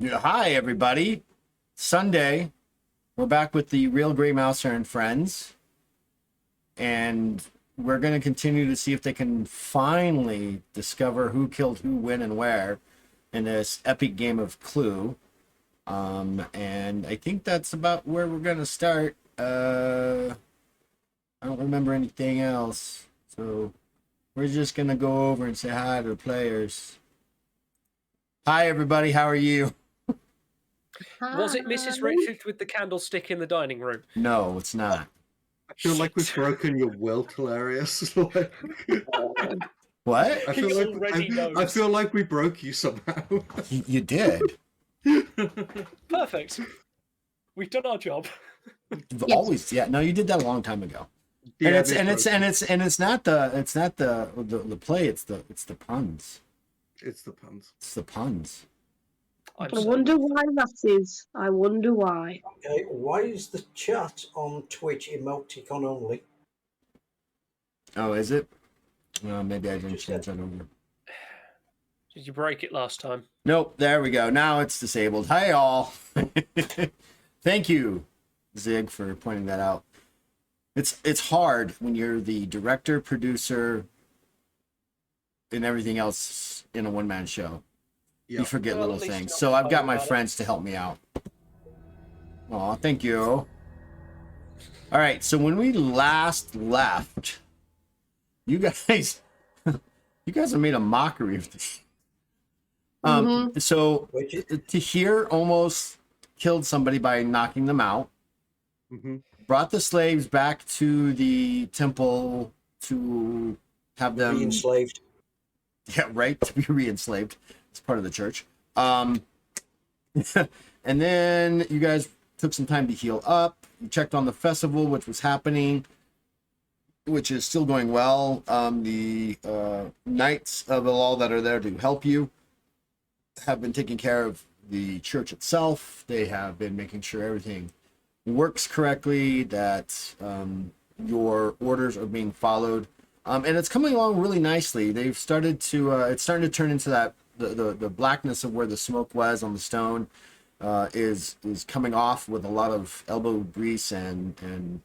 Yeah, hi, everybody. Sunday, we're back with the Real Grey Mouser and Friends, and we're going to continue to see if they can finally discover who killed who, when, and where in this epic game of Clue. And I think that's about where we're going to start. I don't remember anything else, so we're just going to go over and say hi to the players. Hi, everybody. How are you? Was it Mrs. Richards with the candlestick in the dining room? No, it's not. I feel like we've broken your will, hilarious. What? I He already knows. I feel like we broke you somehow. You did. Perfect. We've done our job. Yes. Always, yeah. No, you did that a long time ago. Yeah, and it's not the play. It's the puns. It's the puns. It's the puns. I wonder why that is. I wonder why. Okay, why is the chat on Twitch emoticon only? Oh, is it? Well, maybe I didn't change that over. Did you break it last time? Nope. There we go. Now it's disabled. Hi, all. Thank you, Zig, for pointing that out. It's hard when you're the director, producer, and everything else in a one-man show. Yep. You forget little things. So I've got my friends to help me out. Oh, thank you. All right. So when we last left, you guys have made a mockery of this. So Tahir almost killed somebody by knocking them out. Mm-hmm. Brought the slaves back to the temple to have them re-enslaved. Yeah, right. To be re-enslaved. It's part of the church. And then you guys took some time to heal up. You checked on the festival, which was happening, which is still going well. The knights of Elal that are there to help you have been taking care of the church itself. They have been making sure everything works correctly, that your orders are being followed. And it's coming along really nicely. They've started to, it's starting to turn into that, the blackness of where the smoke was on the stone is coming off with a lot of elbow grease and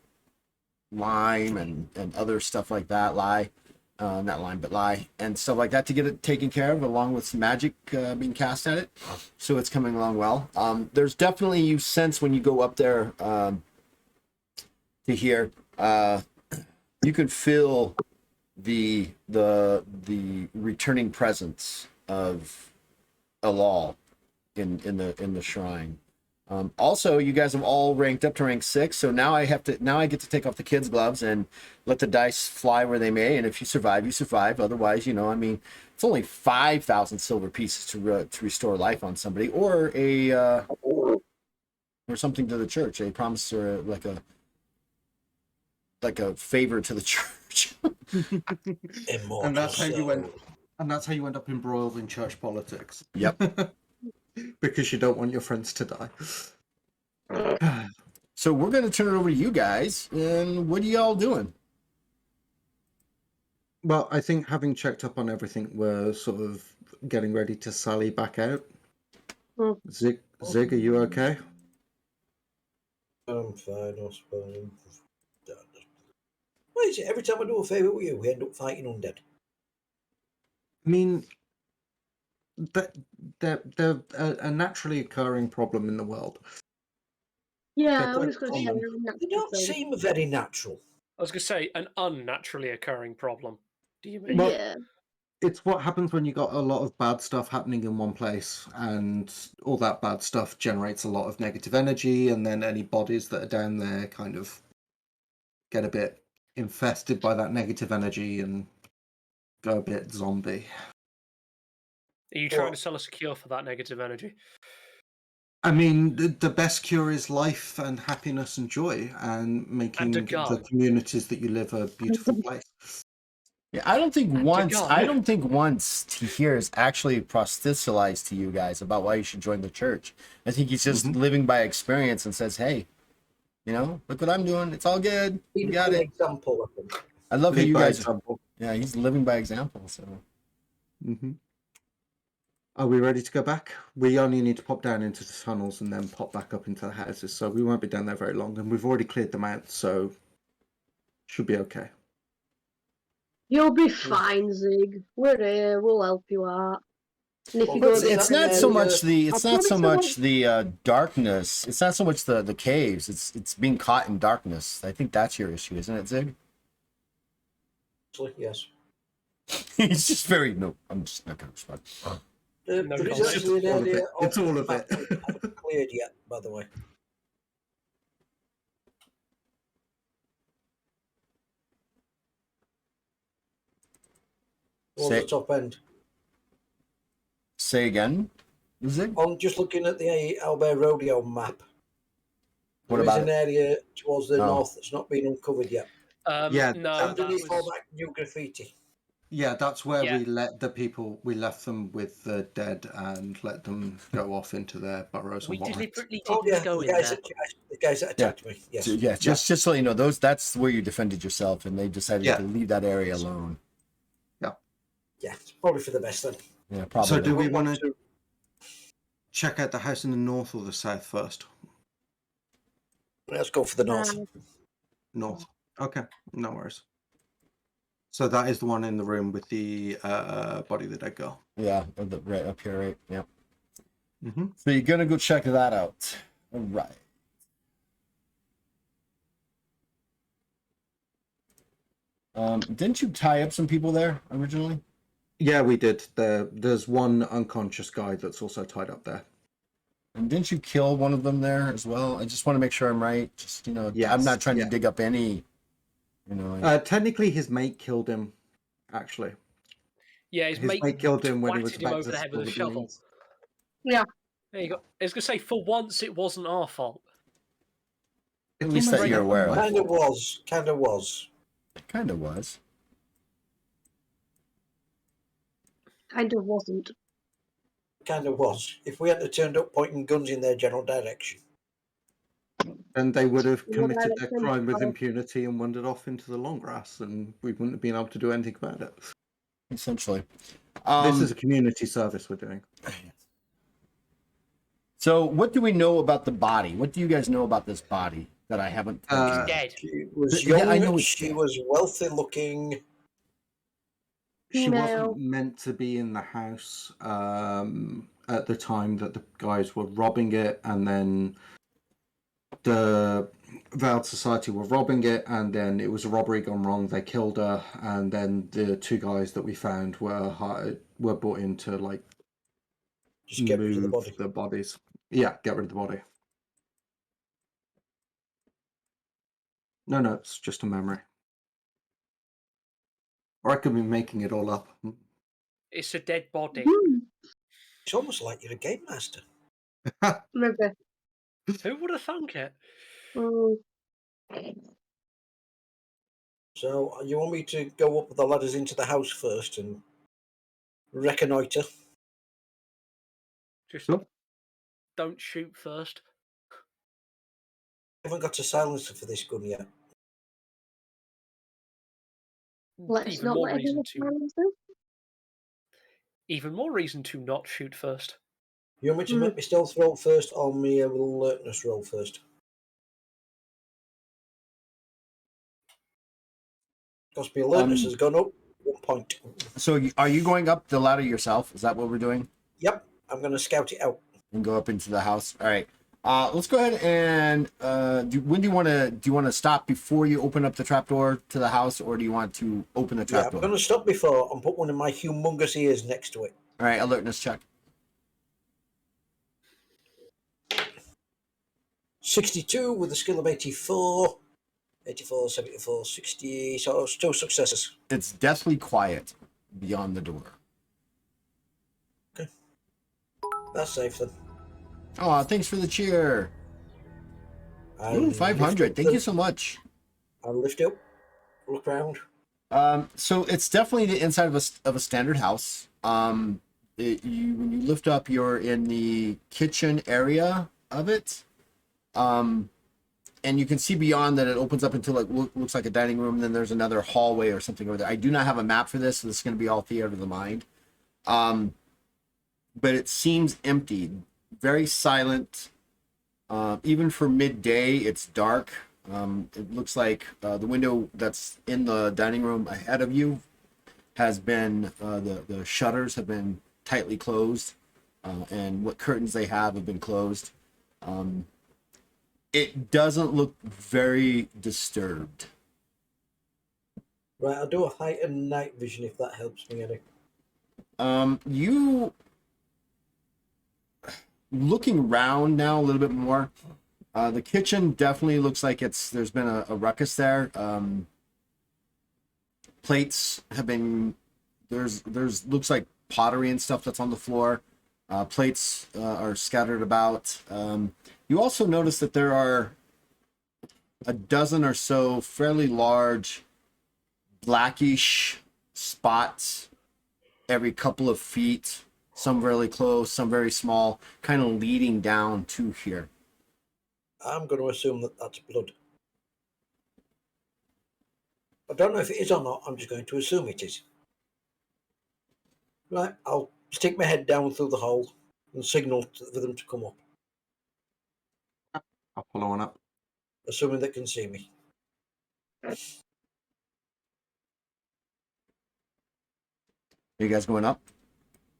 lime and other stuff like that. Not lime, but lye and stuff like that to get it taken care of, along with some magic being cast at it. So it's coming along well. There's definitely, you sense when you go up there to here, you can feel the returning presence of Elal in the shrine. Also, you guys have all ranked up to rank 6, so now I get to take off the kids' gloves and let the dice fly where they may. And if you survive, you survive. Otherwise, it's only 5,000 silver pieces to restore life on somebody, or or something to the church, a promise or like a favor to the church. And that's how you end. And that's how you end up embroiled in church politics. Yep. Because you don't want your friends to die. So we're going to turn it over to you guys. And what are y'all doing? Well, I think having checked up on everything, we're sort of getting ready to sally back out. Zig, are you okay? I'm fine, I suppose. Why is it every time I do a favour with you, we end up fighting undead? I mean, they're a naturally occurring problem in the world. Yeah, I was going to say they don't seem very natural. I was going to say an unnaturally occurring problem. Do you mean? Well, yeah. It's what happens when you got a lot of bad stuff happening in one place, and all that bad stuff generates a lot of negative energy, and then any bodies that are down there kind of get a bit infested by that negative energy and go a bit zombie. Are you trying to sell us a cure for that negative energy? I mean, the best cure is life and happiness and joy, and making the communities that you live a beautiful place. Yeah, I don't think once Tahir is actually proselytized to you guys about why you should join the church. I think he's just living by experience and says, "Hey, look what I'm doing. It's all good. You got it." Example, I think. I love how you guys. Yeah, he's living by example. So. Are we ready to go back? We only need to pop down into the tunnels and then pop back up into the houses, so we won't be down there very long. And we've already cleared them out, so should be okay. You'll be fine, Zig. We're here. We'll help you out. And if you go It's, a bit it's not so further- much the I it's not so promise I much the darkness. It's not so much the caves. It's being caught in darkness. I think that's your issue, isn't it, Zig? Yes. He's just very no. I'm just not going to respond. There No, is it's actually an all of area it. It's all of the map it. we haven't cleared yet, by the way. Towards Say- the top end. Say again, Zig. I'm just looking at the Albert Rodeo map. What There is about an it? area towards the Oh. north that's not been uncovered yet. Yeah, No, that Underneath all was... that new graffiti. Yeah, that's where Yeah. we left them with the dead and let them go off into their burrows We and whatnot. deliberately Oh didn't yeah, go the in guys, there. the guys that attacked me. Yes. So, yeah, just so you know, that's where you defended yourself, and they decided Yeah. to leave that area alone. Yeah, it's probably for the best then. Yeah, probably. So do we Wouldn't want to check out the house in the north or the south first? Let's go for the north. North. Okay, no worries. So that is the one in the room with the body of the dead girl. Yeah, right up here, right? Yeah. Mm-hmm. So you're gonna go check that out. All right. Didn't you tie up some people there originally? Yeah, we did. There's one unconscious guy that's also tied up there. And didn't you kill one of them there as well? I just want to make sure I'm right. Just I'm Yes, not trying yeah. to dig up any. Technically, his mate killed him. Actually, Yeah, his, his mate killed him when he was twatted him about over to the head with a spill the shovel. beans. Yeah. There you go. I was going to say, for once, it wasn't our fault. At least that you're aware of. Kind of was. Kind of was. It kind of was. Kind of wasn't. Kind of was. If we hadn't turned up pointing guns in their general direction. And they would have Yeah, committed that's their crime with fine. impunity and wandered off into the long grass, and we wouldn't have been able to do anything about it. Essentially. This is a community service we're doing. So, what do we know about the body? What do you guys know about this body that I haven't? Dead. She was Yeah, young. I know it's She dead. was wealthy looking. She Female. wasn't meant to be in the house at the time that the guys were robbing it, and then the Veiled Society were robbing it, and then it was a robbery gone wrong. They killed her, and then the two guys that we found were brought in to like Just get rid of the move body. the bodies. Yeah, get rid of the body. No, it's just a memory. Or I could be making it all up. It's a dead body. Hmm, It's almost like you're a game master. maybe. Who would have thunk it? Mm, So you want me to go up the ladders into the house first and reconnoitre? Just Sure. don't shoot first. I haven't got a silencer for this gun yet. let's Even not more let reason him to. find us. Even more reason to not shoot first. You want me to make my stealth roll first or my alertness roll first? Because my alertness has gone up 1 point. So, are you going up the ladder yourself? Is that what we're doing? Yep, I'm going to scout it out. And go up into the house. All right. Let's go ahead and when do you want to? Do you want to stop before you open up the trapdoor to the house, or do you want to open the Yeah, I'm trapdoor? going to stop before and put one of my humongous ears next to it. All right. Alertness check. 62 with a skill of 84. 84, 74, 60. So 2 successes. It's deathly quiet beyond the door. That's safe then. Oh, thanks for the cheer. I'll Ooh, lift 500. up Thank you so much. I'll lift up, look round. So it's definitely the inside of a standard house. When you lift up, you're in the kitchen area of it. And you can see beyond that it opens up into like looks like a dining room. Then there's another hallway or something over there. I do not have a map for this, so this is going to be all theater of the mind. but it seems empty, very silent. Even for midday, it's dark. It looks like the window that's in the dining room ahead of you has been, the shutters have been tightly closed, and what curtains they have been closed. It doesn't look very disturbed. Right, I'll do a heightened night vision if that helps me any. You looking around now a little bit more. The kitchen definitely looks like there's been a ruckus there. Plates have been there's looks like pottery and stuff that's on the floor. Plates are scattered about. You also notice that there are a dozen or so fairly large blackish spots every couple of feet, some really close, some very small, kind of leading down to here. I'm going to assume that that's blood. I don't know if it is or not. I'm just going to assume it is. Right, I'll stick my head down through the hole and signal for them to come up, I'll follow on up. assuming they can see me. Are you guys going up?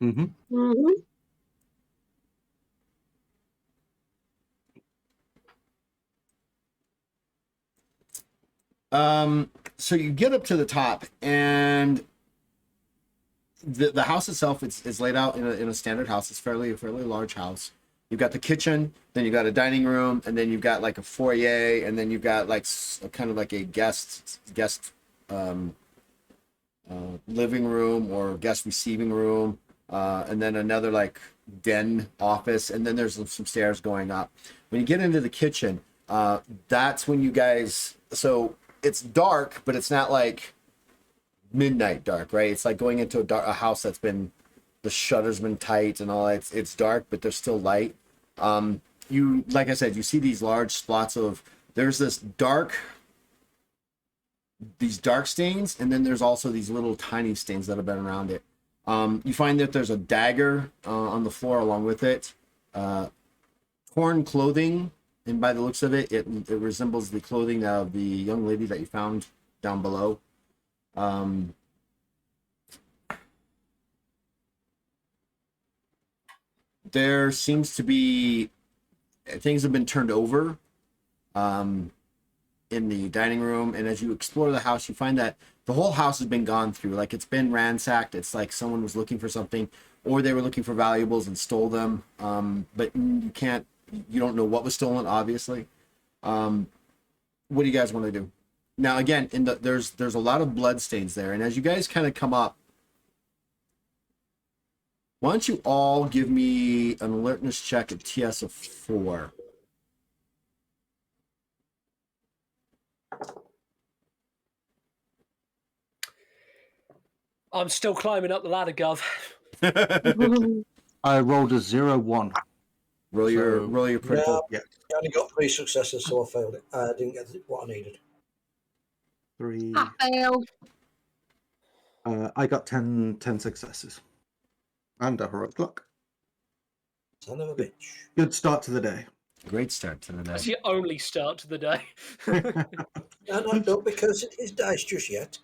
Mm-hmm. Mm-hmm. So you get up to the top, and the house itself is laid out in a standard house. It's a fairly large house. You've got the kitchen, then you've got a dining room, and then you've got like a foyer, and then you've got like kind of like a guest living room or guest receiving room, and then another like den office, and then there's some stairs going up. When you get into the kitchen, that's when you guys. So it's dark, but it's not like midnight dark, right? It's like going into a house that's been, the shutter's been tight and all that. It's dark, but there's still light. You, like I said, you see these large spots of, there's these dark stains, and then there's also these little tiny stains that have been around it. You find that there's a dagger on the floor along with it. Torn clothing, and by the looks of it, it resembles the clothing of the young lady that you found down below. There seems to be things have been turned over in the dining room, and as you explore the house, you find that the whole house has been gone through. Like, it's been ransacked. It's like someone was looking for something, or they were looking for valuables and stole them. But you don't know what was stolen, obviously. What do you guys want to do? Now, again, there's a lot of blood stains there, and as you guys kind of come up, why don't you all give me an alertness check at TS of 4? I'm still climbing up the ladder, Gov. I rolled a 0-1. Roll your critical. Yeah, I only got 3 successes, so I failed it. I didn't get what I needed. 3. I failed. I got 10 successes. And a heroic luck. Son of a bitch. Good start to the day. Great start to the day. That's your only start to the day. No, don't because it is dice just yet.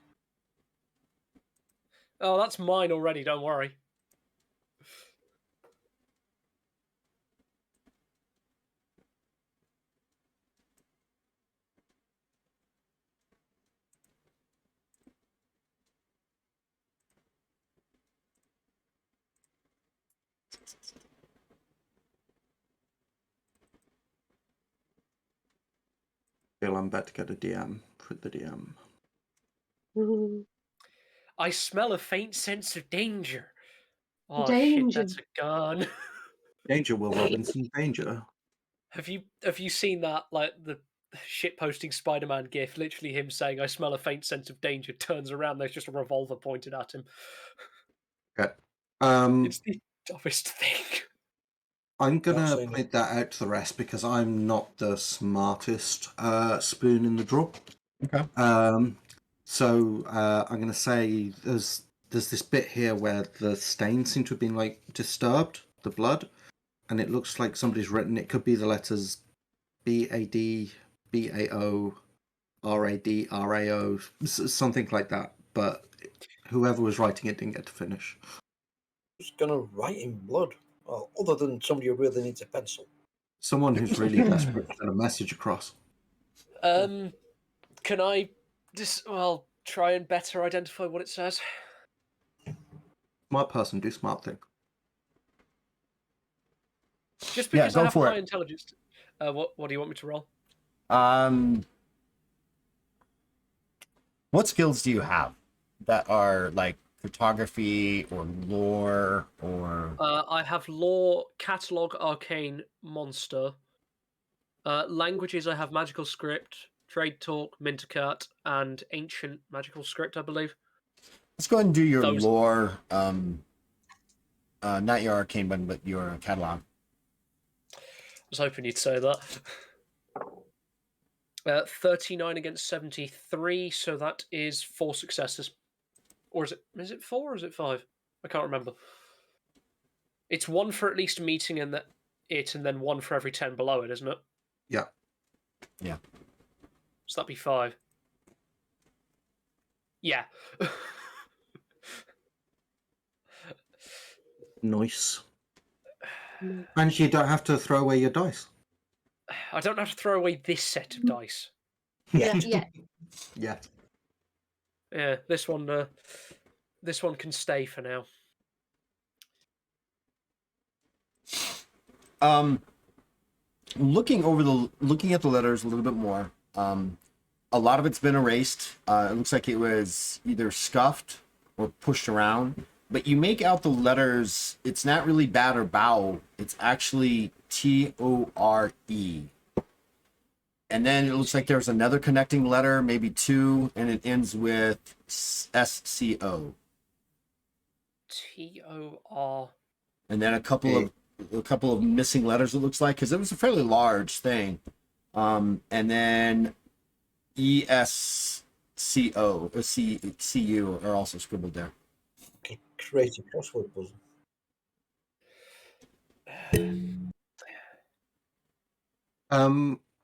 Oh, that's mine already, don't worry. Feel I'm about to get a DM for the DM. I smell a faint sense of danger. Oh Danger. shit, that's a gun. Danger, Will Robinson, danger. Have you seen that, like the shit posting Spider-Man gif? Literally him saying, "I smell a faint sense of danger." Turns around, there's just a revolver pointed at him. Okay. It's the dumbest thing. I'm gonna Not saying point that out to the rest because I'm not the smartest spoon in the drawer. Okay. So I'm gonna say there's there's this bit here where the stains seem to have been like disturbed, the blood, and it looks like somebody's written. It could be the letters BAD, BAO, RAD, RAO, something like that. But whoever was writing it didn't get to finish. Who's gonna write in blood? Well, other than somebody who really needs a pencil. Someone who's really desperate to send a message across. Can I just try and better identify what it says? Smart person, do smart thing. Just Yeah, because go I have for high it. intelligence. What do you want me to roll? What skills do you have that are like photography or lore or? I have lore, catalog, arcane, monster. Languages, I have magical script, trade talk, Mintercut, and ancient magical script, I believe. Let's go ahead and do your Those- lore. Not your arcane one, but your catalog. I was hoping you'd say that. 39 against 73, so that is 4 successes. Or is it 4 or is it 5? I can't remember. It's 1 for at least meeting and then 1 for every 10 below it, isn't it? Yeah. Yeah. So that'd be 5. Yeah. Nice. And you don't have to throw away your dice. I don't have to throw away this set of dice. Yeah. Yeah. Yeah, this one can stay for now. Looking at the letters a little bit more. A lot of it's been erased. It looks like it was either scuffed or pushed around. But you make out the letters. It's not really bat or bow. It's actually TORE. And then it looks like there's another connecting letter, maybe 2, and it ends with SCO. TOR. And then a couple of missing letters. It looks like because it was a fairly large thing. And then ESCO or CU are also scribbled there. Okay, create a crossword puzzle.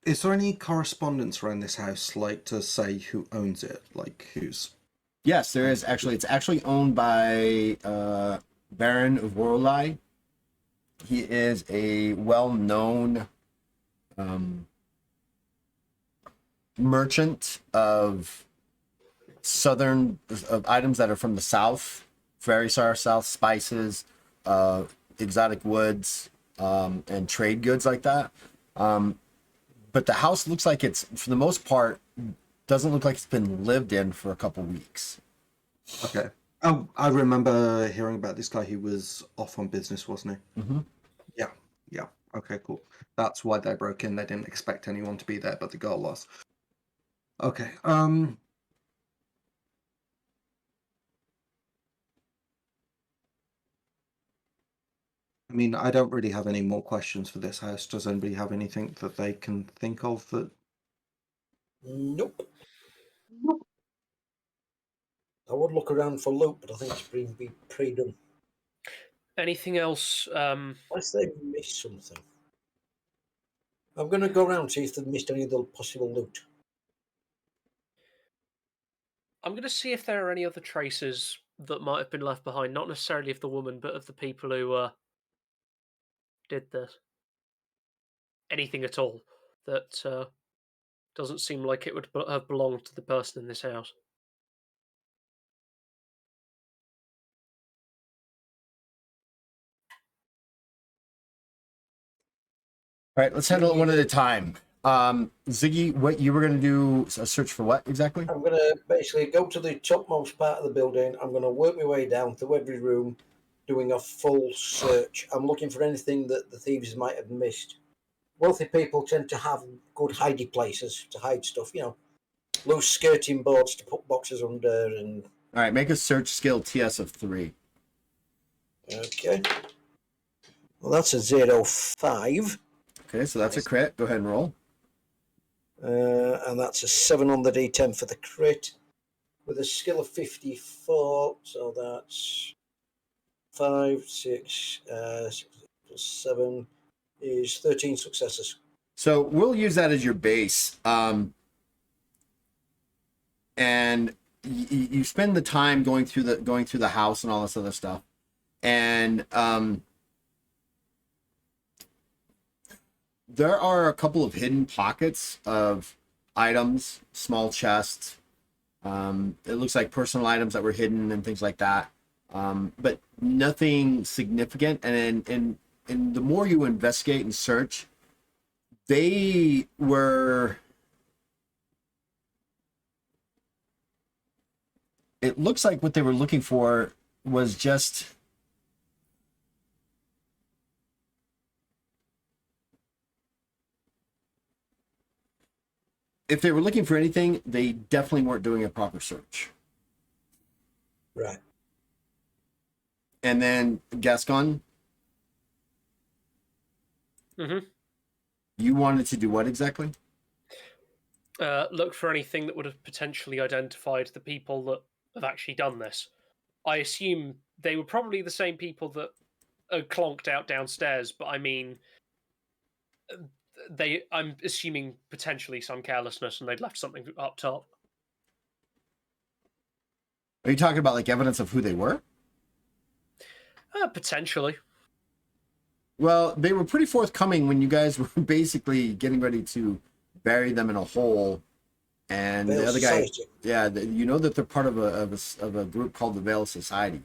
Is there any correspondence around this house, like to say who owns it, like who's? Yes, there is actually. It's actually owned by Baron of Worlei. He is a well-known merchant of items that are from the south, very far south, spices, exotic woods, and trade goods like that. But the house looks like it's, for the most part, doesn't look like it's been lived in for a couple weeks. Okay. Oh, I remember hearing about this guy. He was off on business, wasn't he? Mm-hmm. Yeah. Okay, cool. That's why they broke in. They didn't expect anyone to be there, but the girl was. Okay. I mean, I don't really have any more questions for this house. Does anybody have anything that they can think of that? Nope. I would look around for loot, but I think it's been pre-done. Anything else? Unless they've missed something. I'm going to go around and see if they've missed any of the possible loot. I'm going to see if there are any other traces that might have been left behind, not necessarily of the woman, but of the people who did this. Anything at all that doesn't seem like it would have belonged to the person in this house. All right, let's handle it one at a time. Ziggy, what you were going to do a search for what exactly? I'm going to basically go to the topmost part of the building. I'm going to work my way down through every room, doing a full search. I'm looking for anything that the thieves might have missed. Wealthy people tend to have good hidey places to hide stuff, loose skirting boards to put boxes under. And All right, make a search skill TS of 3. okay. Well, that's a 0.5. Okay, so that's a crit. Go ahead and roll. And that's a 7 on the D10 for the crit. with a skill of 54. So that's 5, 6, 6 plus 7 is 13 successes. So we'll use that as your base. And you spend the time going through the house and all this other stuff. And there are a couple of hidden pockets of items, small chests. It looks like personal items that were hidden and things like that. But nothing significant. And the more you investigate and search, they were... It looks like what they were looking for was just... If they were looking for anything, they definitely weren't doing a proper search. Right. And then Gascon, you wanted to do what exactly? Look for anything that would have potentially identified the people that have actually done this. I assume they were probably the same people that are clonked out downstairs, but I mean, I'm assuming potentially some carelessness and they'd left something up top. Are you talking about like evidence of who they were? Potentially. Well, they were pretty forthcoming when you guys were basically getting ready to bury them in a hole, and Veil the other guy, Society. yeah, you know that they're part of a group called the Veil Society.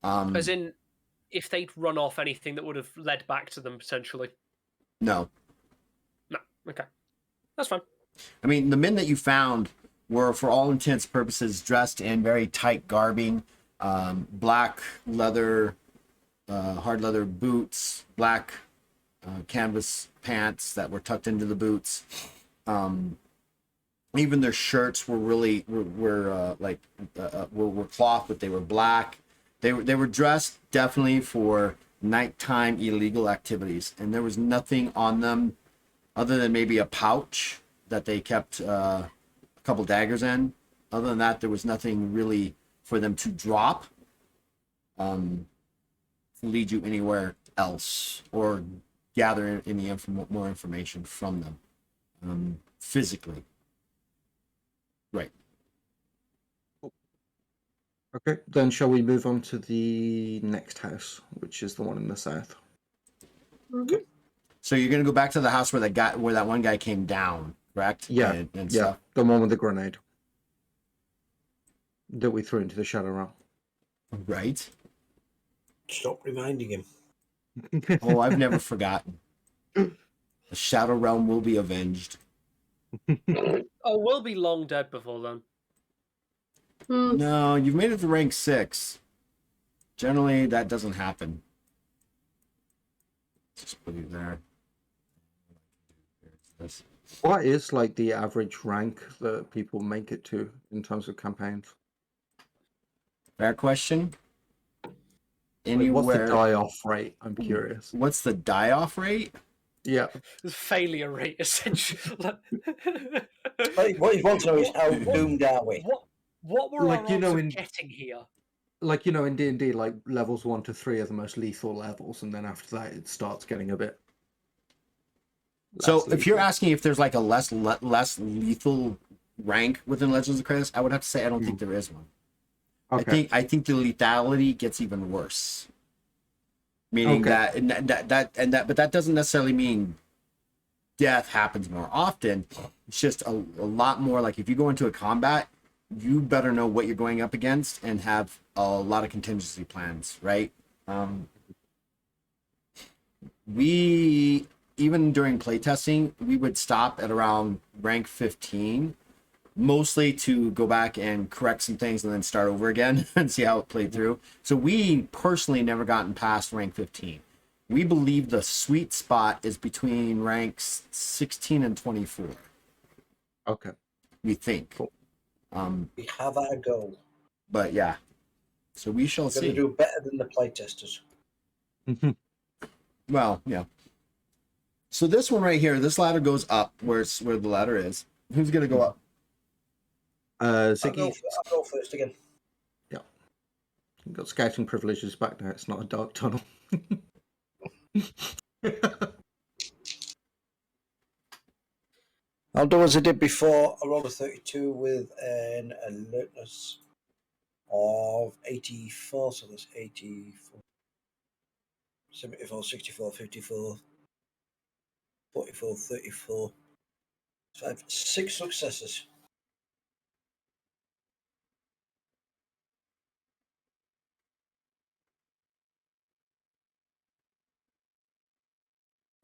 As in, if they'd run off anything that would have led back to them potentially. No. No. Okay. That's fine. I mean, the men that you found were, for all intents and purposes, dressed in very tight garbing, black leather, hard leather boots, black canvas pants that were tucked into the boots. Even their shirts were really were cloth, but they were black. They were dressed definitely for nighttime illegal activities, and there was nothing on them other than maybe a pouch that they kept a couple daggers in. Other than that, there was nothing really for them to drop to lead you anywhere else or gather any more information from them physically. Right. Okay, then shall we move on to the next house, which is the one in the south? Mhm. So you're gonna go back to the house where that one guy came down, correct? Yeah, and yeah, stuff. the one with the grenade that we threw into the shadow realm. Right. Stop reminding him. Oh, I've never forgotten. The Shadow Realm will be avenged. Oh, we'll be long dead before then. No, you've made it to rank 6. Generally, that doesn't happen. Just put it there. This. What is like the average rank that people make it to in terms of campaigns? Fair question. Like, what's the Anywhere. die-off rate? I'm curious. What's the die-off rate? Yeah. The failure rate, essentially. What he wants to know is how doomed are we? What were Like, our you odds know, of in- getting here? Like, you know, in D&D, like, levels 1 to 3 are the most lethal levels, and then after that it starts getting a bit So less if you're lethal. asking if there's like a less lethal rank within Legends of Kralis, I would have to say I don't think there is one. Okay. I think the lethality gets even worse. Meaning Okay. that but that doesn't necessarily mean death happens more often. It's just a lot more like if you go into a combat, you better know what you're going up against and have a lot of contingency plans, right? We even during playtesting, we would stop at around rank 15, mostly to go back and correct some things and then start over again and see how it played through. So we personally never gotten past rank 15. We believe the sweet spot is between ranks 16 and 24. Okay. We think. Cool. We have our goal. But yeah. So we shall We're going to see. do better than the playtesters. Well, yeah. So this one right here, this ladder goes up where the ladder is. Who's gonna go up? Ziggy, I'll go first again. you've got scouting privileges back now. It's not a dark tunnel. I'll do as I did before. I rolled a 32 with an alertness of 84, so that's 84, 74, 64, 54, 44, 34. So I have 6 successes.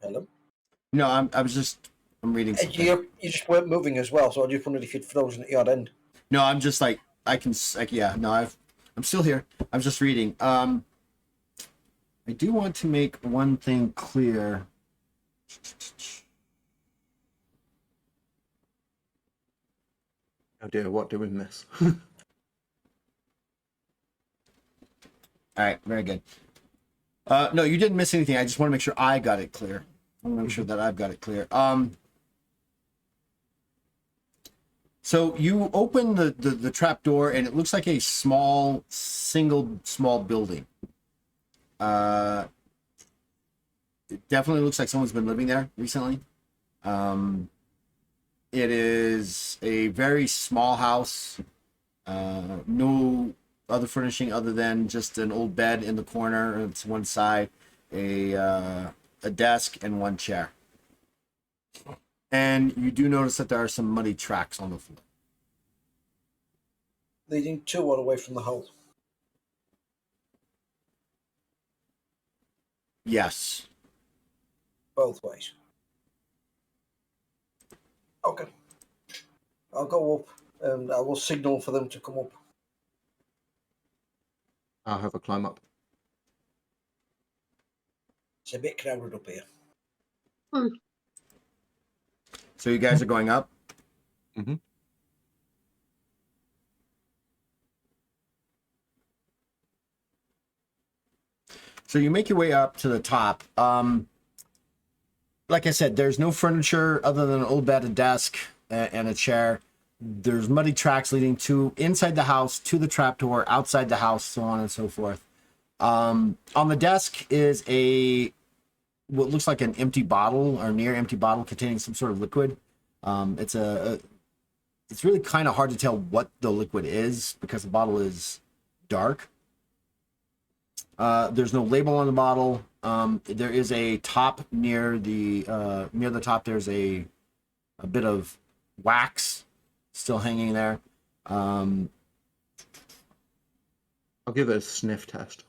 Hello? No, I'm reading something. You just weren't moving as well, so I just wondered if you'd frozen at your end. No, I'm just like yeah. No, I'm still here. I'm just reading. I do want to make one thing clear. Oh dear, what do we miss? All right, very good. No, you didn't miss anything. I just want to make sure I got it clear. I want to make sure that I've got it clear. So you open the trap door, and it looks like a small building. It definitely looks like someone's been living there recently. It is a very small house. No other furnishing other than just an old bed in the corner to one side, a desk, and one chair. And you do notice that there are some muddy tracks on the floor. Leading 2 on away from the hole. Yes. Both ways. Okay. I'll go up and I will signal for them to come up. I'll have a climb up. It's a bit crowded up here. So you guys are going up? Mm-hmm. So you make your way up to the top. Like I said, there's no furniture other than an old bed, a desk, and a chair. There's muddy tracks leading to inside the house, to the trapdoor, outside the house, so on and so forth. On the desk is what looks like an empty bottle or near empty bottle containing some sort of liquid. It's really kind of hard to tell what the liquid is because the bottle is dark. There's no label on the bottle. There is a top near the top. There's a bit of wax still hanging there. I'll give it a sniff test.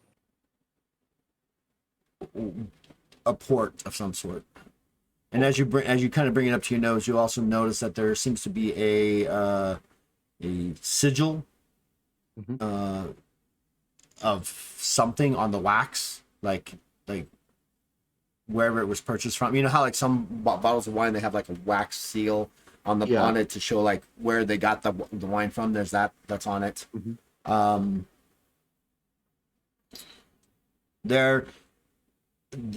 A port of some sort. And as you kind of bring it up to your nose, you also notice that there seems to be a sigil of something on the wax, like wherever it was purchased from. You know how like some bottles of wine, they have like a wax seal on the on it to show like where they got the wine from. There's that's on it. There,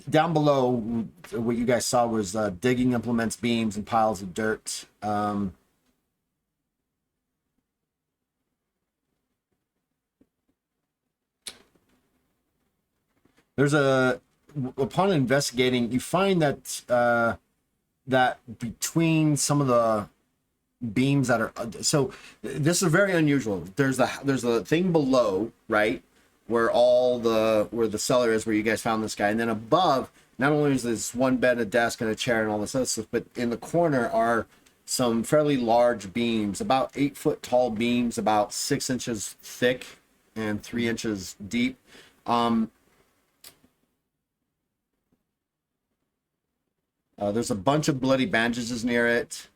down below, what you guys saw was digging implements, beams, and piles of dirt. Upon investigating, you find that that between some of the beams that are this is very unusual. There's a thing below, right, where the cellar is, where you guys found this guy, and then above, not only is this one bed, a desk, and a chair, and all this other stuff, but in the corner are some fairly large beams, about 8-foot tall beams, about 6 inches thick and 3 inches deep. There's a bunch of bloody bandages near it.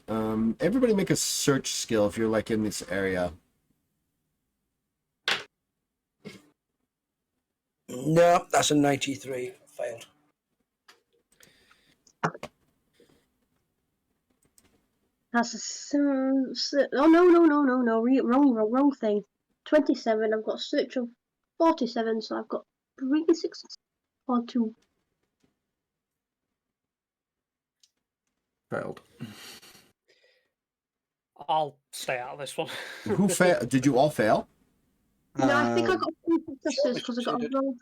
Everybody make a search skill if you're like in this area. No, that's a 93. Failed. That's oh no, wrong thing. 27. I've got a search of 47, so I've got 3 successes or 2. Failed. I'll stay out of this one. Who failed? Did you all fail? No, I think I Um, got 3 successes Surely because I got a succeeded. roll.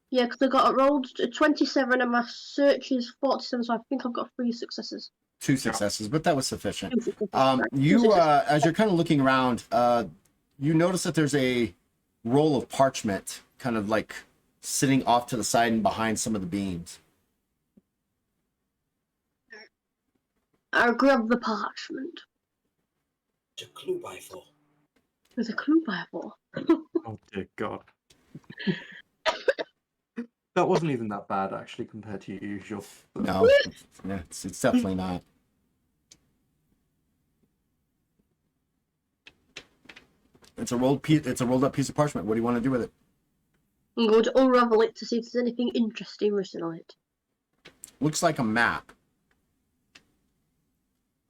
Yeah, because I got a rolled 27 and my search is 47, so I think I've got 3 successes. 2 successes, but that was sufficient. 2 successes, right, 2 You, successes. as you're kind of looking around, you notice that there's a roll of parchment kind of like sitting off to the side and behind some of the beams. I grab the parchment. It's a clue by 4. There's a clue by 4. oh dear God. That wasn't even that bad actually compared to your usual. No, yeah, it's definitely not. It's a rolled up piece of parchment. What do you want to do with it? I'm going to unravel it to see if there's anything interesting written on it. Looks like a map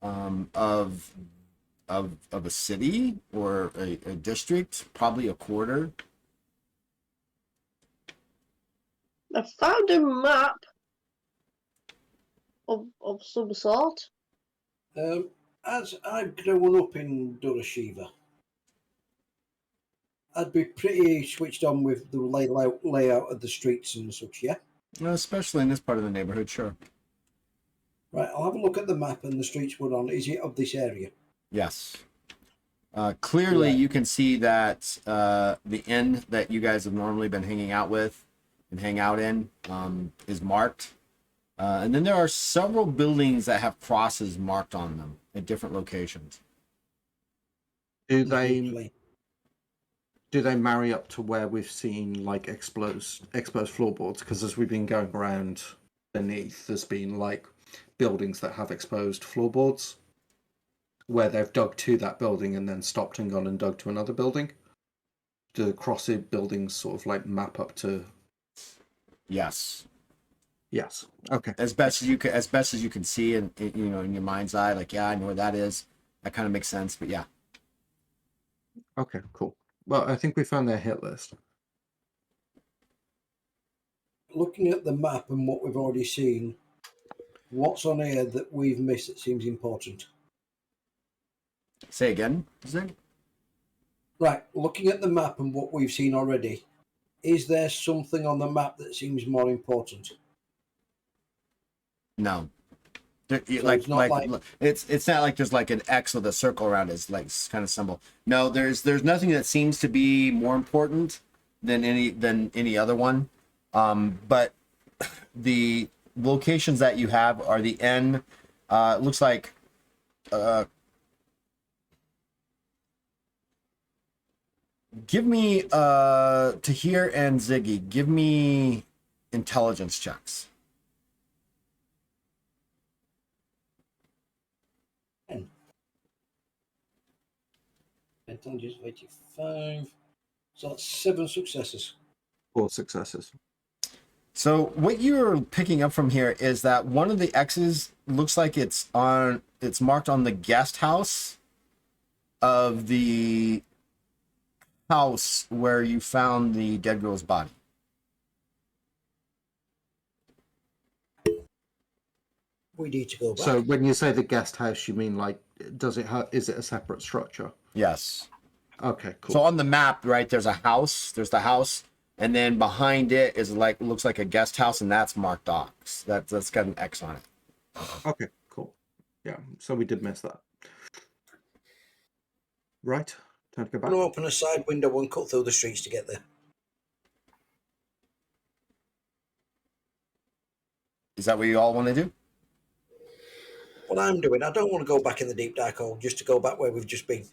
of a city or a district, probably a quarter. I found a map of some sort. As I've grown up in Sheva, I'd be pretty switched on with the layout of the streets and such, yeah? Especially in this part of the neighborhood, sure. Right, I'll have a look at the map and the streets we're on. Is it of this area? Yes. Clearly, Right. you can see that the inn that you guys have normally been hanging out with and hang out in is marked. And then there are several buildings that have crosses marked on them at different locations. Do Lovely. they marry up to where we've seen like exposed floorboards? Because as we've been going around beneath, there's been like buildings that have exposed floorboards where they've dug to that building and then stopped and gone and dug to another building. Do the crossed buildings sort of like map up to? Yes. Yes. Okay. As best as you can see in your mind's eye, like, yeah, I know where that is. That kind of makes sense, but yeah. Okay. Cool. Well, I think we found their hit list. Looking at the map and what we've already seen, what's on here that we've missed that seems important? Say again, Zig? Right, looking at the map and what we've seen already, is there something on the map that seems more important? No. So it's not like- It's not like there's like an X with a circle around it. It's like kind of symbol. No, there's nothing that seems to be more important than any other one. But the locations that you have are the N. It looks like give me Tahir and Ziggy. Give me intelligence checks. Intelligence 85. So that's 7 successes. 4 successes. So what you're picking up from here is that one of the X's looks like it's marked on the guest house of the house where you found the dead girl's body. We need to go back. So when you say the guest house, you mean like, is it a separate structure? Yes. Okay, cool. So on the map, right, there's a house. There's the house, and then behind it is looks like a guest house, and that's marked off. That's got an X on it. Okay, cool. Yeah, so we did miss that. Right, time to go I'm back. going to open a side window and cut through the streets to get there. Is that what you all want to do? What I'm doing, I don't want to go back in the deep dark hole just to go back where we've just been.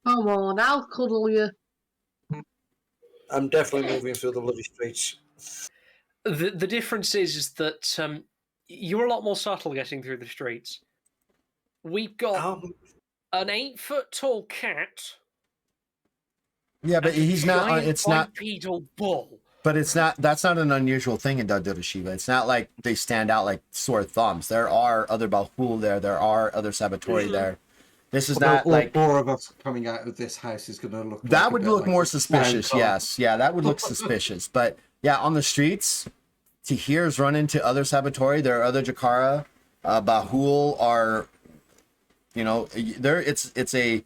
Come on, I'll cuddle you. I'm definitely moving through the bloody streets. The difference is that you're a lot more subtle getting through the streets. We've got an 8-foot tall cat. Yeah, but and a he's not. giant It's not. bipedal bull. But it's not. That's not an unusual thing in Dardura, Sheva. It's not like they stand out like sore thumbs. There are other Bahul there. There are other Sabotori there. This is not all like 4 of us coming out of this house is going to look. that like a would bit look like more a suspicious. clown car. Yes, yeah, that would look suspicious. But yeah, on the streets, Tahir's run into other Sabotori. There are other Jakara. Bahul are You know, there it's a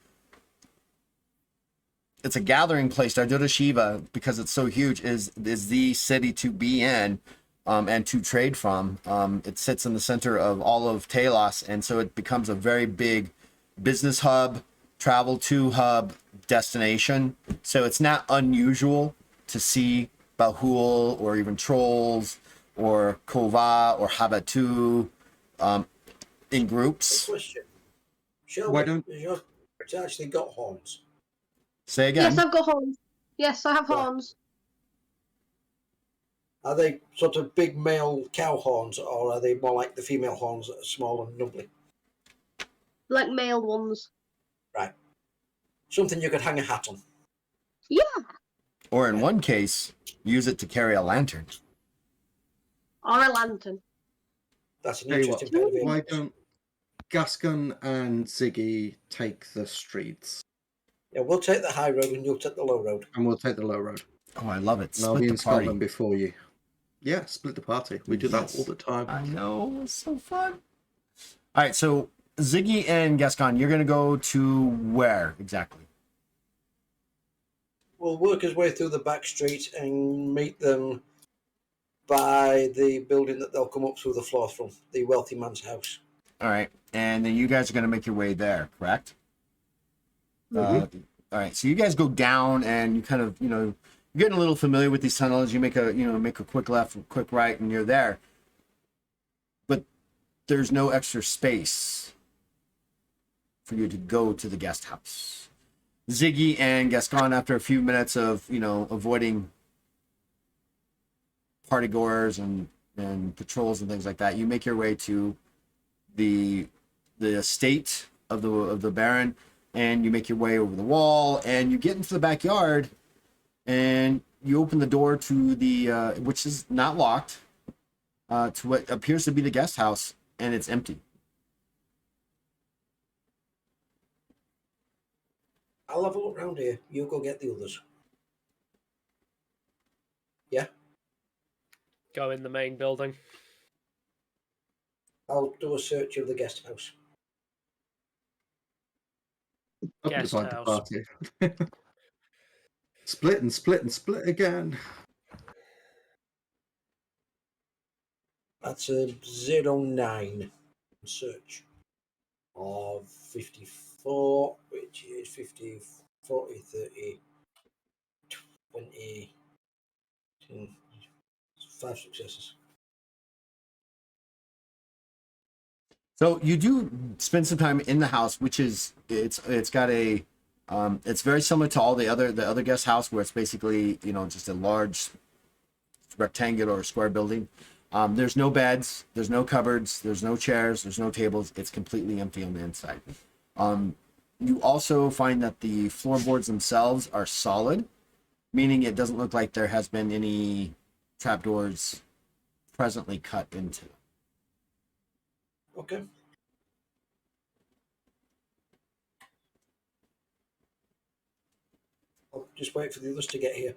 gathering place. Dardura Sheva, because it's so huge, is the city to be in, and to trade from. It sits in the center of all of Talos, and so it becomes a very big business hub, travel to hub, destination. So it's not unusual to see Bahul or even trolls or Kova or Habatu in groups. Question. Shall Why we? don't- It's actually got horns. Say again. Yes, I've got horns. Yes, I have Right. horns. Are they sort of big male cow horns, or are they more like the female horns that are small and nubbly? Like male ones. Right. Something you could hang a hat on. Yeah. Or in one case, use it to carry a lantern. Or a lantern. That's an Tell you what, interesting pair of why earrings. don't Gascon and Ziggy take the streets, Yeah, we'll take the high road and you'll take the low road. and we'll take the low road. Oh, I love it. And I'll be Split in the party. Scotland before you. Yeah, split the party. We do Yes. that all the time. I know, it's so fun. All right, so Ziggy and Gascon, you're gonna go to where exactly? We'll work his way through the back street and meet them by the building that they'll come up through the floor from, the wealthy man's house. All right, and then you guys are gonna make your way there, correct? All right, so you guys go down, and you kind of, you're getting a little familiar with these tunnels. You make a quick left, quick right, and you're there. But there's no extra space for you to go to the guest house. Ziggy and Gascon, after a few minutes of avoiding party goers and patrols and things like that, you make your way to the estate of the Baron, and you make your way over the wall, and you get into the backyard, and you open the door to the which is not locked, to what appears to be the guest house, and it's empty. I'll have a look round here. You go get the others. Yeah, Go in the main building. I'll do a search of the guest house. I'll Guest divide the house. party. Split and split and split again. That's a 09 search of 54, which is 50, 40, 30, 20, 10, 5 successes. So you do spend some time in the house, which is it's got a it's very similar to all the other guest house, where it's basically just a large rectangular or square building. There's no beds, there's no cupboards, there's no chairs, there's no tables. It's completely empty on the inside. You also find that the floorboards themselves are solid, meaning it doesn't look like there has been any trapdoors presently cut into them. Okay. I'll just wait for the others to get here.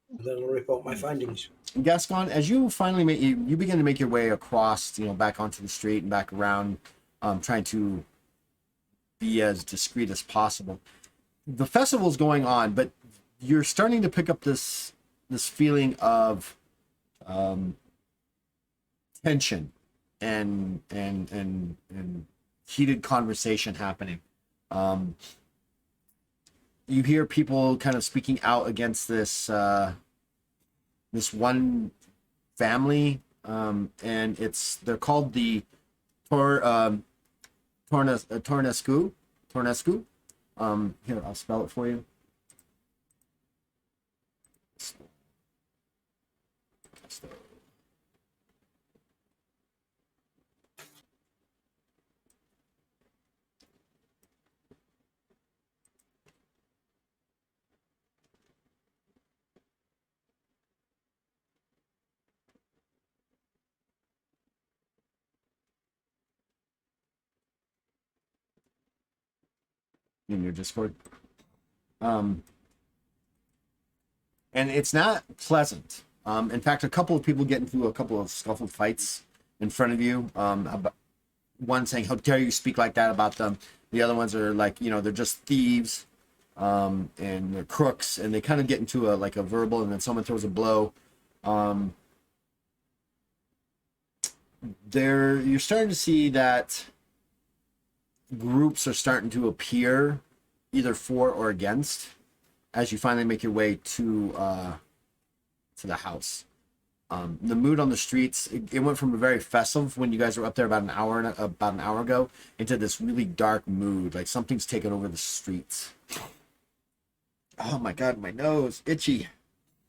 And then I'll report my findings. Gascon, as you finally you begin to make your way across, back onto the street and back around, trying to be as discreet as possible. The festival's going on, but you're starting to pick up this feeling of tension and heated conversation happening. You hear people kind of speaking out against this one family, and they're called the Tornescu. Here, I'll spell it for you. In your Discord. And it's not pleasant. In fact, a couple of people get into a couple of scuffled fights in front of you. one saying, "How dare you speak like that about them?" The other ones are like, they're just thieves, and they're crooks, and they kind of get into a verbal, and then someone throws a blow. You're starting to see that groups are starting to appear, either for or against, as you finally make your way to the house. The mood on the streets, it went from a very festive when you guys were up there about an hour ago into this really dark mood, like something's taken over the streets. Oh my god, my nose, itchy,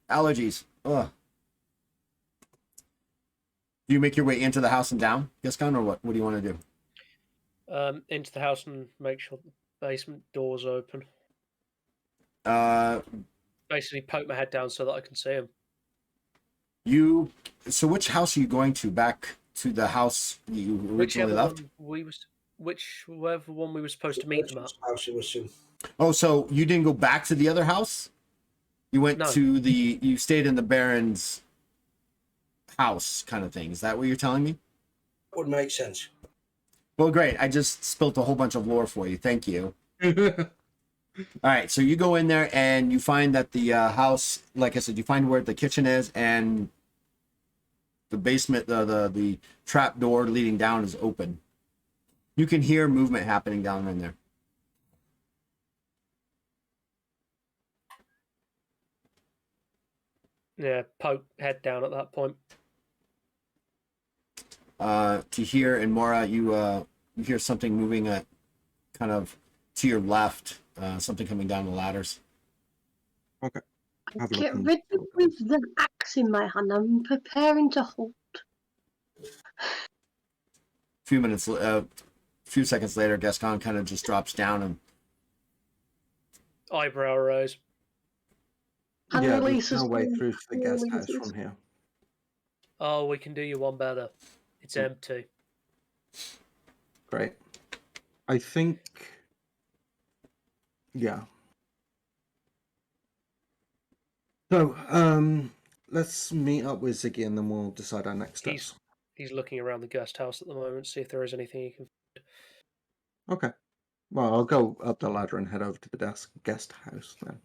allergies. Ugh. Do you make your way into the house and down, Gascon, or what do you want to do? Into the house and make sure the basement door's open. uh Basically, poke my head down so that I can see him. So which house are you going to? Back to the house you originally left? Whichever one we were supposed to meet them at. House you assume. Oh, so you didn't go back to the other house? You went No. you stayed in the Baron's house kind of thing. Is that what you're telling me? Would make sense. Well, great. I just spilt a whole bunch of lore for you. Thank you. All right, so you go in there and you find that the house, like I said, you find where the kitchen is, and the basement, the trap door leading down is open. You can hear movement happening down in there. Yeah, poke head down at that point. Tahir and Mora, you hear something moving kind of to your left, something coming down the ladders. Okay. Have a Get look. ready with the axe in my hand. I'm preparing to hold. Few seconds later, Gascon kind of just drops down and Eyebrow raise. And Yeah, there's releases no way the- through to the guest house releases. from here. Oh, we can do you one better. It's empty. Great. I think. Yeah. So, let's meet up with Ziggy and then we'll decide our next steps. He's looking around the guest house at the moment, see if there is anything he can. Okay. Well, I'll go up the ladder and head over to the guest house then.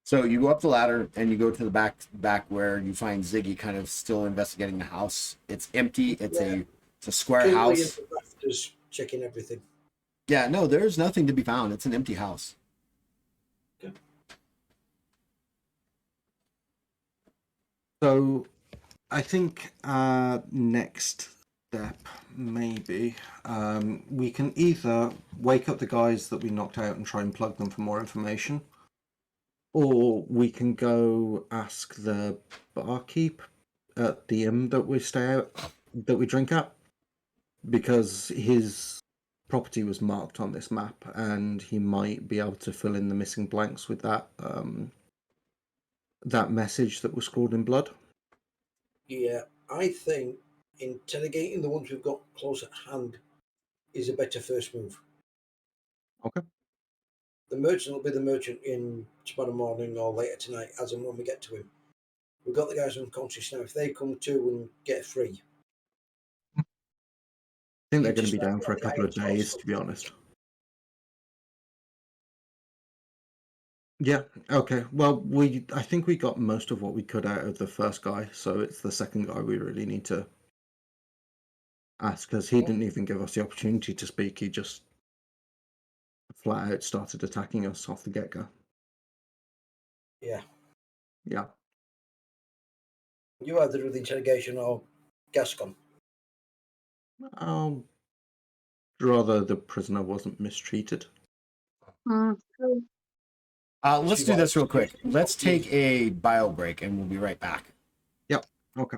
so you go up the ladder and you go to the back where you find Ziggy kind of still investigating the house. It's empty. It's a square Kingsley house. and the rafters checking everything. Yeah, no, there's nothing to be found. It's an empty house. Okay. So, I think our next step maybe we can either wake up the guys that we knocked out and try and plug them for more information, or we can go ask the barkeep at the inn that we drink at, because his property was marked on this map and he might be able to fill in the missing blanks with that that message that was scrawled in blood. Yeah, I think interrogating the ones we've got close at hand is a better first move. Okay. The merchant will be the merchant in tomorrow morning or later tonight, as and when we get to him. We've got the guys unconscious now. If they come to and get free, I think they're You going to just be down like for a the couple of irons days, also. to be honest. Yeah, okay. Well, I think we got most of what we could out of the first guy, so it's the second guy we really need to ask, because he didn't even give us the opportunity to speak. He just flat out started attacking us off the get-go. yeah, Yeah. you either do the interrogation or Gascon. I'll rather the prisoner wasn't mistreated. Let's do this real quick. Let's take a bio break and we'll be right back. Yep. Okay.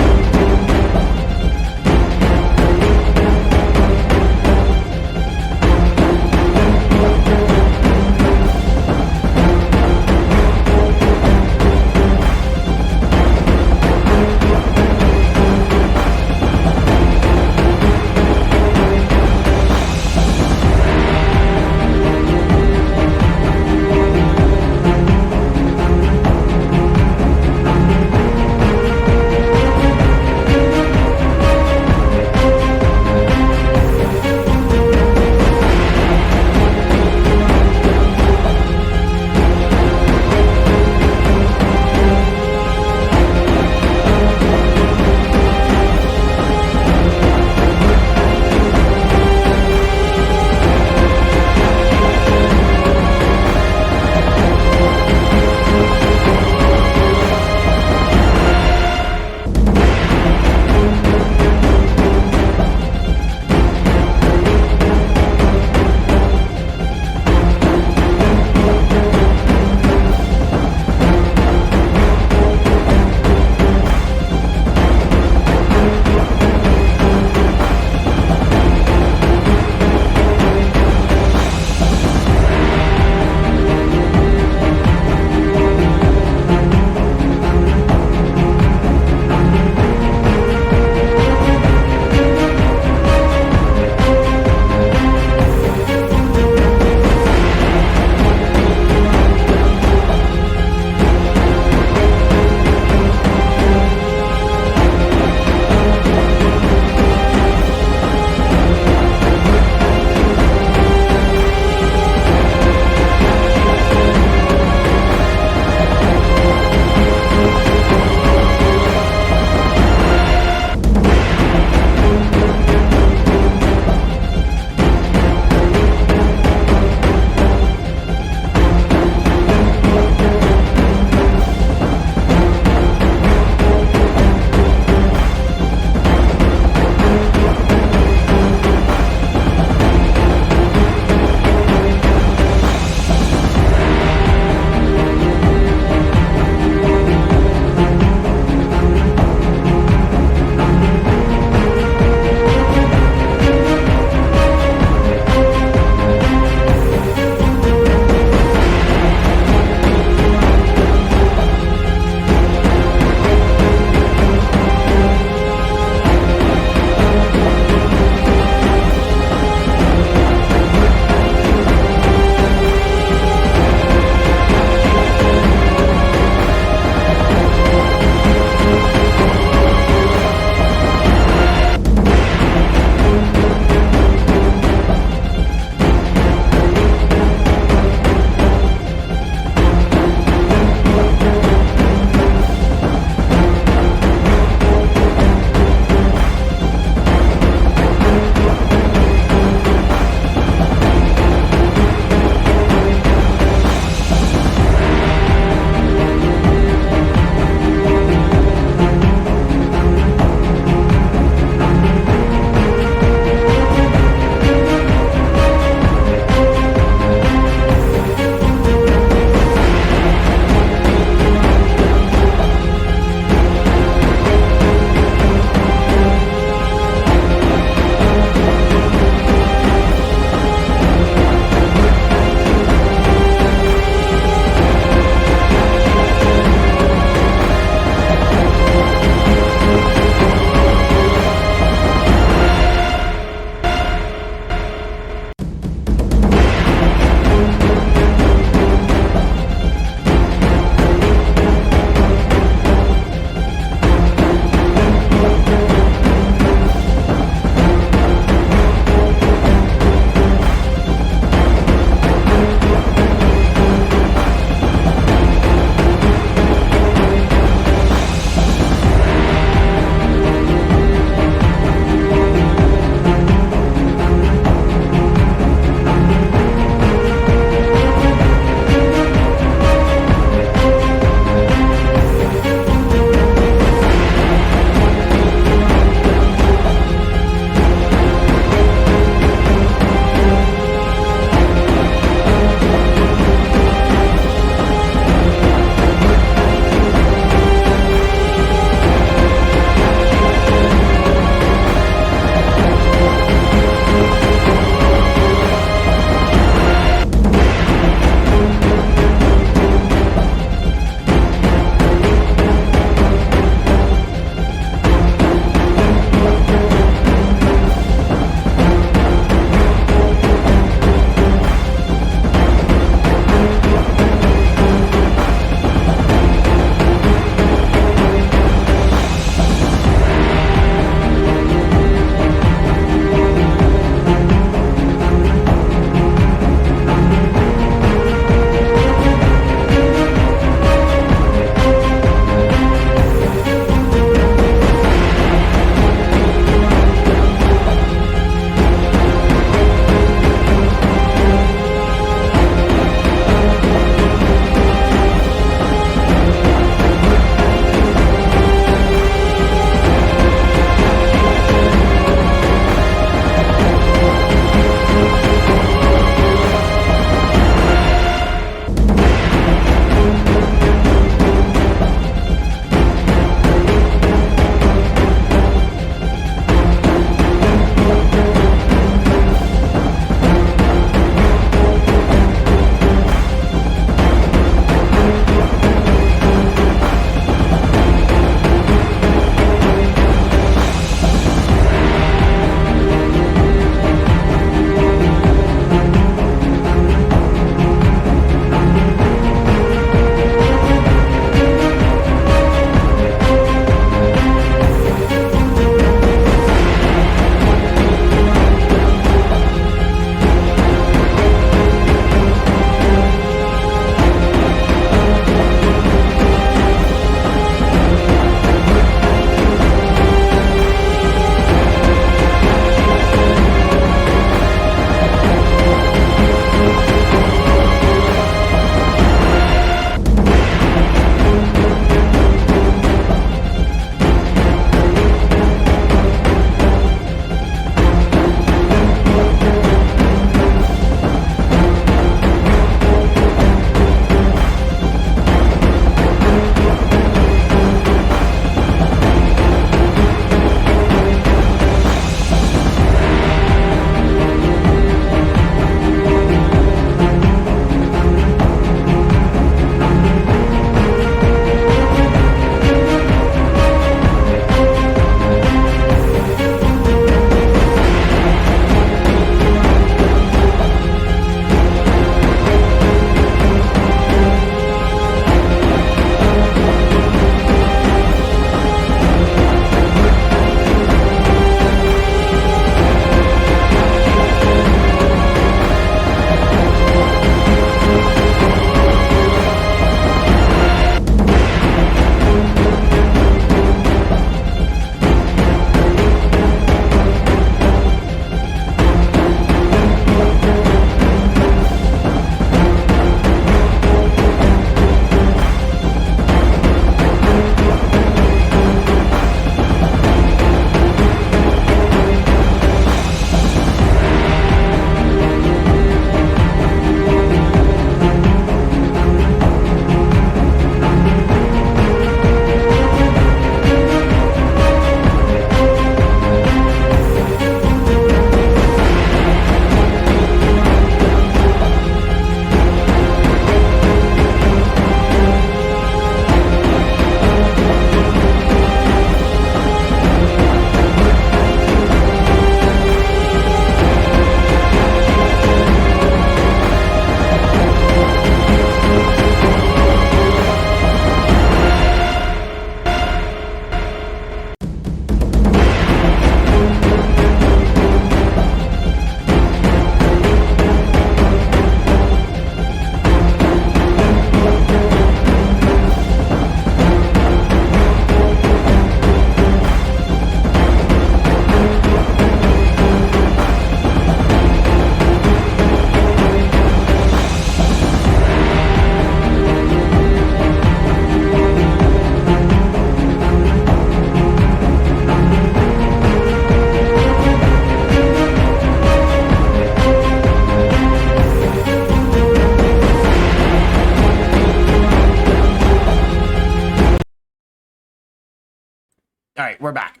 All right, we're back.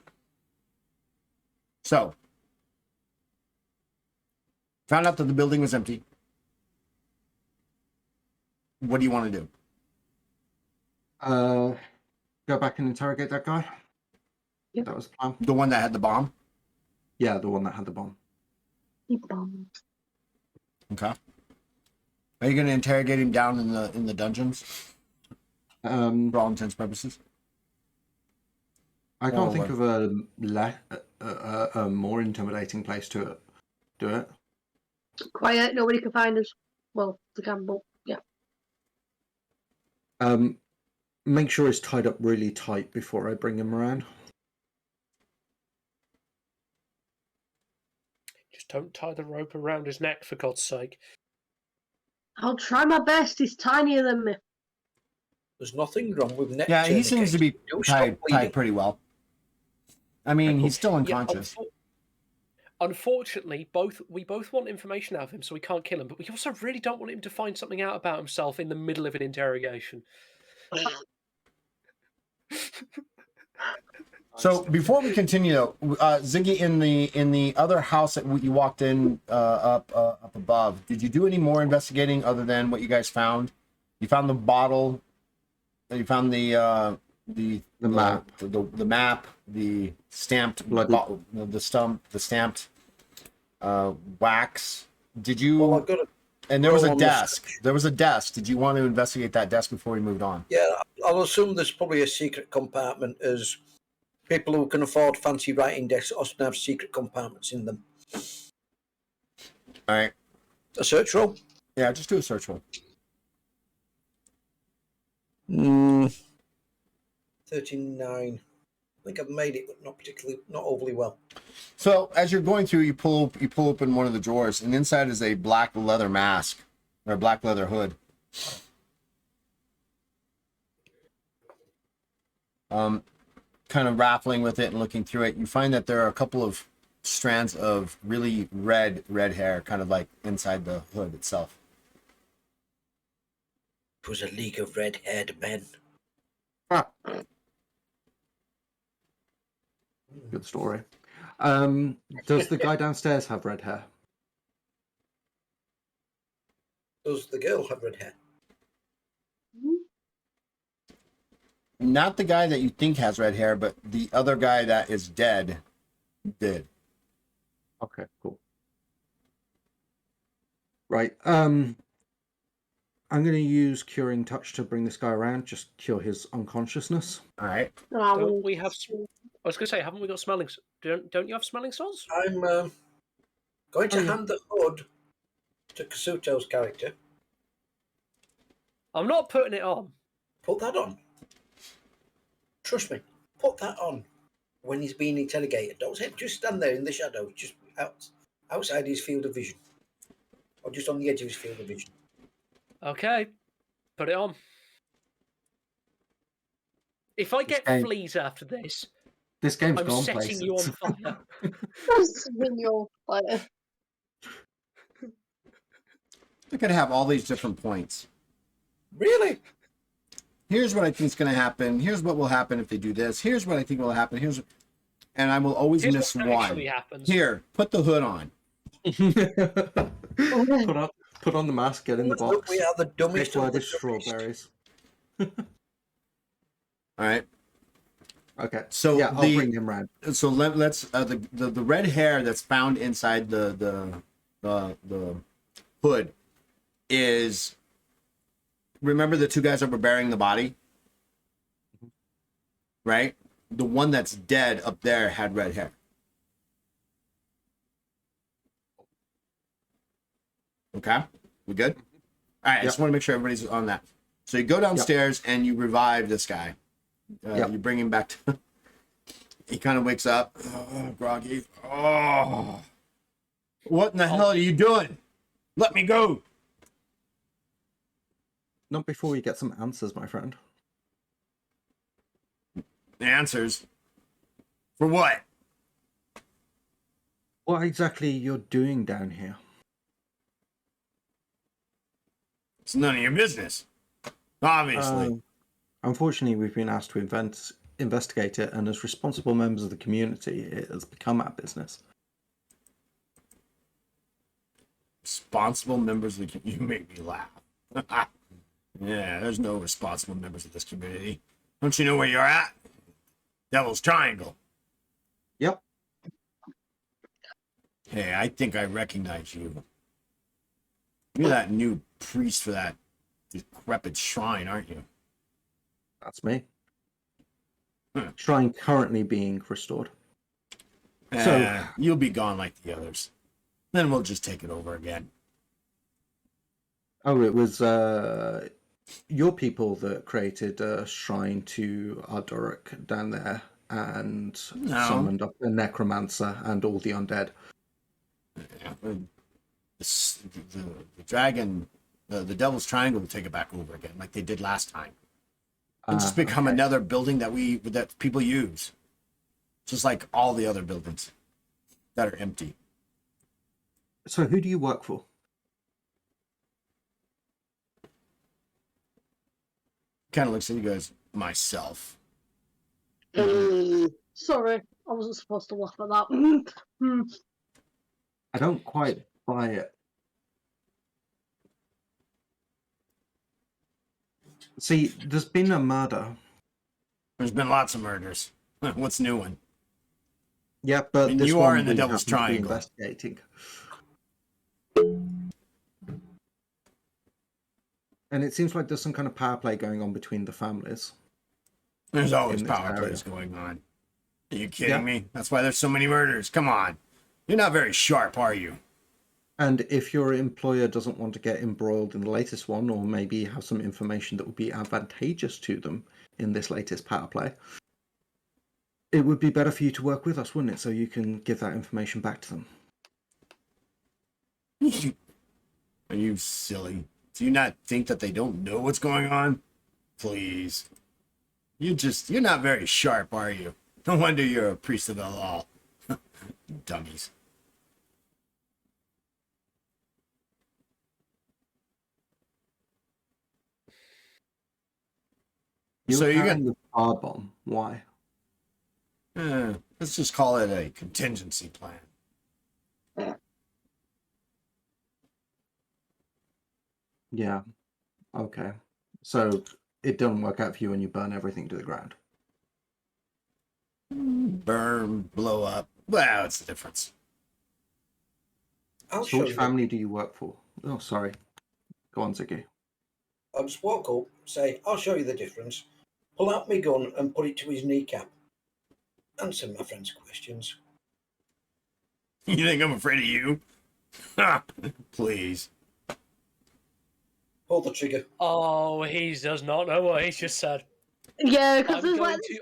So, found out that the building was empty. What do you want to do? Go back and interrogate that guy. Yep. That was the plan. The one that had the bomb? Yeah, the one that had the bomb. Okay. Are you going to interrogate him down in the dungeons for all intents and purposes? I can't Or think of a more intimidating place to do it. Quiet, nobody can find us. Well, they can, but yeah. Make sure it's tied up really tight before I bring him around. Just don't tie the rope around his neck, for God's sake. I'll try my best. He's tinier than me. There's nothing wrong with neck. Yeah, he seems to be Do stop tied bleeding. pretty well. I mean, he's still Yeah, unconscious. unfortunately, we both want information out of him, so we can't kill him. But we also really don't want him to find something out about himself in the middle of an interrogation. So before we continue, Ziggy, in the other house that you walked in up above, did you do any more investigating other than what you guys found? You found the bottle. You found the map, the map, the stamped Bloody- the stamped wax. Did you? Well, I've got to. And there was a on the desk. There was a desk. Did you want to investigate that desk before we moved on? Yeah, I'll assume there's probably a secret compartment, as people who can afford fancy writing desks often have secret compartments in them. All right. A search roll? Yeah, just do a search roll. 39. I think I've made it, but not overly well. So as you're going through, you pull open one of the drawers, and inside is a black leather mask or a black leather hood. Kind of raffling with it and looking through it, you find that there are a couple of strands of really red hair, kind of like inside the hood itself. It was a league of red-haired men. Ah. Good story. Does the guy downstairs have red hair? Does the girl have red hair? Not the guy that you think has red hair, but the other guy that is dead did. Okay, cool. Right. I'm going to use Curing Touch to bring this guy around, just cure his unconsciousness. All right. Don't we have? I was going to say, haven't we got smelling? Don't you have smelling salts? I'm going to Oh, yeah. hand the hood to Kasuto's character. I'm not putting it on. Put that on. Trust me. Put that on when he's being interrogated. Don't say, just stand there in the shadow, just outside his field of vision, or just on the edge of his field of vision. Okay, put it on. If I get game- fleas after this, This game's I'm gone setting places. you on fire. When you're fire. They're gonna have all these different points. Really? Here's what I think is going to happen. Here's what will happen if they do this. Here's what I think will happen. And I will always Here's miss what one. actually happens. Here, put the hood on. Put on the mask, get in the Look, box. we are the dumbest Big of the bloody dumbest. strawberries. All right. Okay. So yeah, I'll bring him round. So let's the red hair that's found inside the hood is. Remember the two guys that were burying the body, right? The one that's dead up there had red hair. Okay, we good? All right, I just want to make sure everybody's on that. So you go downstairs and you revive this guy. You bring him back to. He kind of wakes up, groggy. Oh, what in the hell are you doing? Let me go. Not before you get some answers, my friend. Answers for what? What exactly you're doing down here? It's none of your business. Obviously. Unfortunately, we've been asked to investigate it, and as responsible members of the community, it has become our business. Responsible members of the community. You make me laugh. Yeah, there's no responsible members of this community. Don't you know where you're at? Devil's Triangle. Yep. Hey, I think I recognize you. You're that new priest for that decrepit shrine, aren't you? That's me. Shrine currently being restored. So you'll be gone like the others. Then we'll just take it over again. Oh, it was your people that created a shrine to Dardura down there and summoned up a necromancer and all the undead. The dragon, the Devil's Triangle will take it back over again, like they did last time. It'll just become another building that people use, just like all the other buildings that are empty. So, who do you work for? Kind of looks at you guys. Myself. Sorry, I wasn't supposed to laugh at that. I don't quite buy it. See, there's been a murder. There's been lots of murders. What's new one? Yeah, but And this you one are in the we Devil's happen to be Triangle. investigating. And it seems like there's some kind of power play going on between the families. There's always in this power area. plays going on. Are you kidding me? That's why there's so many murders. Come on. You're not very sharp, are you? And if your employer doesn't want to get embroiled in the latest one, or maybe have some information that would be advantageous to them in this latest power play, it would be better for you to work with us, wouldn't it? So you can give that information back to them. Are you silly? Do you not think that they don't know what's going on? Please. You're not very sharp, are you? No wonder you're a priest of the law. Dummies. You're So you're carrying the car bomb. Why? Let's just call it a contingency plan. Yeah. Okay. So it doesn't work out for you and you burn everything to the ground. Burn, blow up. Well, it's the difference. I'll So show which you. family do you work for? Oh, sorry. Go on, Ziggy. I'll just walk up, say, I'll show you the difference. Pull out my gun and put it to his kneecap. Answer my friend's questions. You think I'm afraid of you? Ha! Please. Pull the trigger. Oh, he does not know what he just said. Yeah, because I'm there's going like to.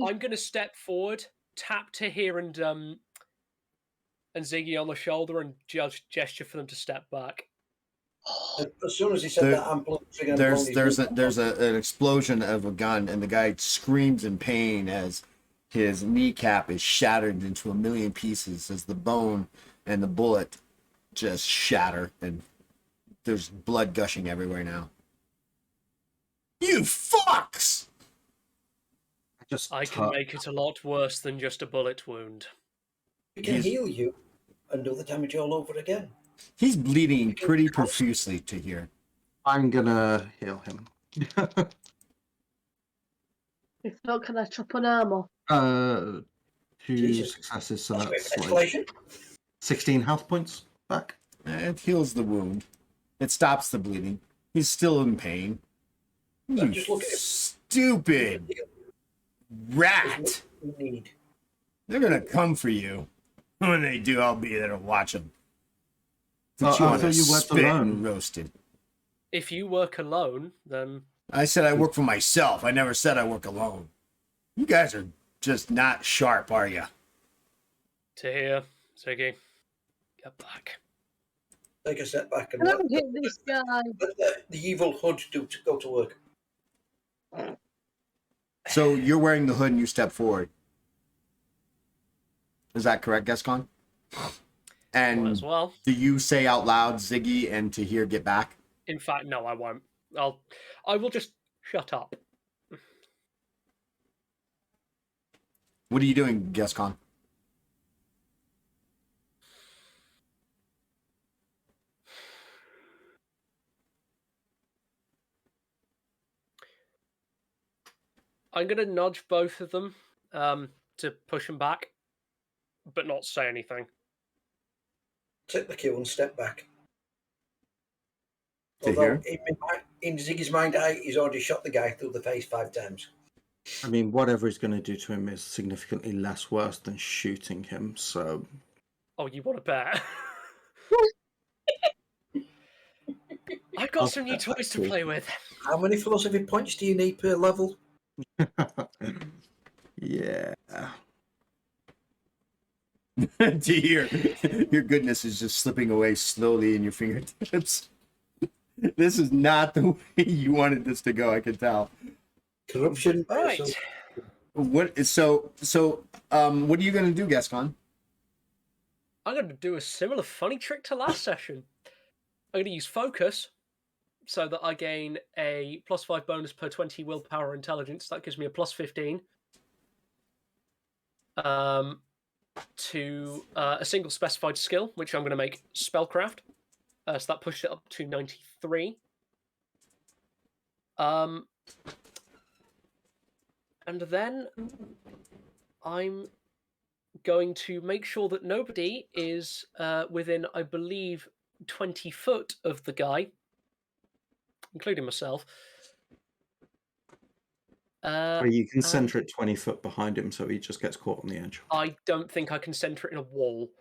I'm going to step forward, tap Tahir and Ziggy on the shoulder, and gesture for them to step back. As soon as he said that, I'm pulling the trigger. And There's an explosion of a gun, and the guy screams in pain as his kneecap is shattered into a million pieces as the bone and the bullet just shatter, and there's blood gushing everywhere now. You fucks! I can make it a lot worse than just a bullet wound. We can heal you and do the damage all over again. He's bleeding pretty profusely to here. I'm gonna heal him. If not, can I chop an arm off? 2 Jesus. successes, so That's that's great like escalation. 16 health points back. It heals the wound. It stops the bleeding. He's still in pain. You Just look at it. stupid rat! We need. They're gonna come for you. When they do, I'll be there to watch them. I Put you on thought a you worked spit alone. and roasted. If you work alone, then I said I work for myself. I never said I work alone. You guys are just not sharp, are you? Tahir, Ziggy, get back. Take a step back and I let don't hit this guy. the evil hood go to work. So you're wearing the hood and you step forward. Is that correct, Gascon? Might And as well. do you say out loud, Ziggy, and Tahir get back? In fact, no, I won't. I will just shut up. What are you doing, Gascon? I'm going to nudge both of them to push them back, but not say anything. Click the cue and step back. To Although here? in Ziggy's mind eye, he's already shot the guy through the face 5 times. I mean, whatever he's going to do to him is significantly less worse than shooting him, so... Oh, you want to bet? I've got some new toys to play with. How many philosophy points do you need per level? Yeah. To here, your goodness is just slipping away slowly in your fingertips. This is not the way you wanted this to go, I can tell. Corruption. Right. What are you going to do, Gascon? I'm going to do a similar funny trick to last session. I'm going to use focus so that I gain a +5 bonus per 20 willpower or intelligence. That gives me a +15 to a single specified skill, which I'm going to make spellcraft. So that pushed it up to 93. And then I'm going to make sure that nobody is within, I believe, 20 foot of the guy, including myself. Or you can center it 20 foot behind him so he just gets caught on the edge. I don't think I can center it in a wall.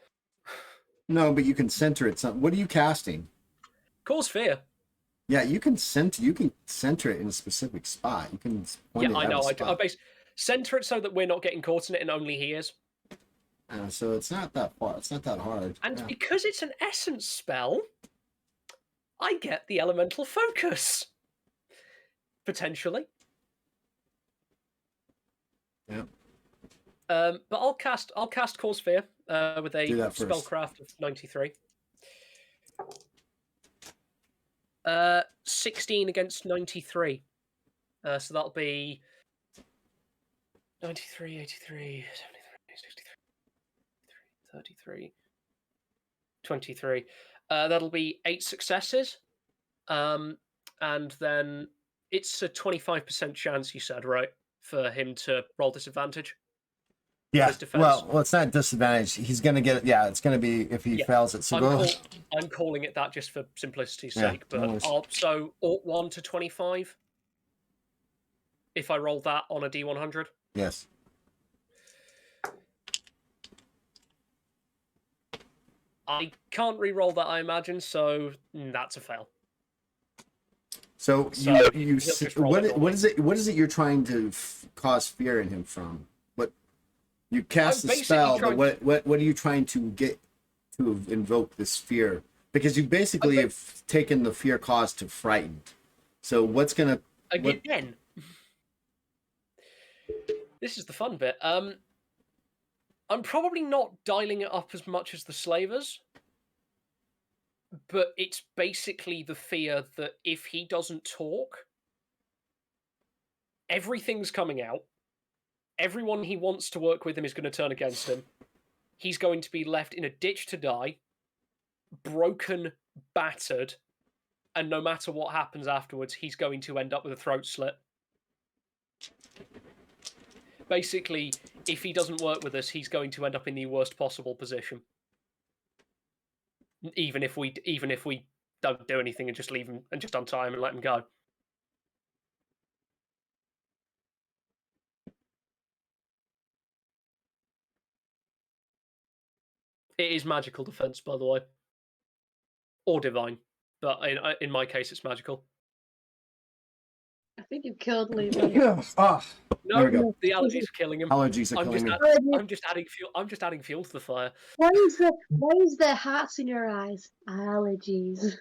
No, but you can center it. What are you casting? Cause fear. Yeah, you can center it in a specific spot. You can point Yeah, it I at know. a I spot. center it so that we're not getting caught in it and only he is. So it's not that far. It's not that hard. And Yeah. because it's an essence spell, I get the elemental focus. Potentially. Yeah. But I'll cast Cause Fear with a Do that first. spellcraft of 93. 16 against 93. So that'll be 93, 83, 73, 63, 33, 23. That'll be 8 successes. And then it's a 25% chance, you said, right? For him to roll disadvantage. Yeah. His defense. Well, it's not disadvantage. He's gonna get it. Yeah, it's gonna be if he fails it. So I'm calling it that just for simplicity's Yeah, sake. no But worries. so 1 to 25. If I roll that on a D100. Yes. I can't re-roll that, I imagine. So that's a fail. So So you he'll just roll it what is it? What is it you're trying to cause fear in him from? What you cast I'm the basically spell, but trying what are you trying to get to invoke this fear? Because you basically have taken the fear cause to frightened. So what's gonna Again. This is the fun bit. I'm probably not dialing it up as much as the slavers, but it's basically the fear that if he doesn't talk, everything's coming out. Everyone he wants to work with him is going to turn against him. He's going to be left in a ditch to die, broken, battered, and no matter what happens afterwards, he's going to end up with a throat slit. Basically, if he doesn't work with us, he's going to end up in the worst possible position. Even if we don't do anything and just leave him and just untie him and let him go. It is magical defense, by the way, or divine, but in my case, it's magical. I think you've killed Levi. No, There we go. the allergies are killing him. Allergies are I'm killing just, me. I'm just adding fuel. I'm just adding fuel to the fire. Why is there hearts in your eyes? Allergies.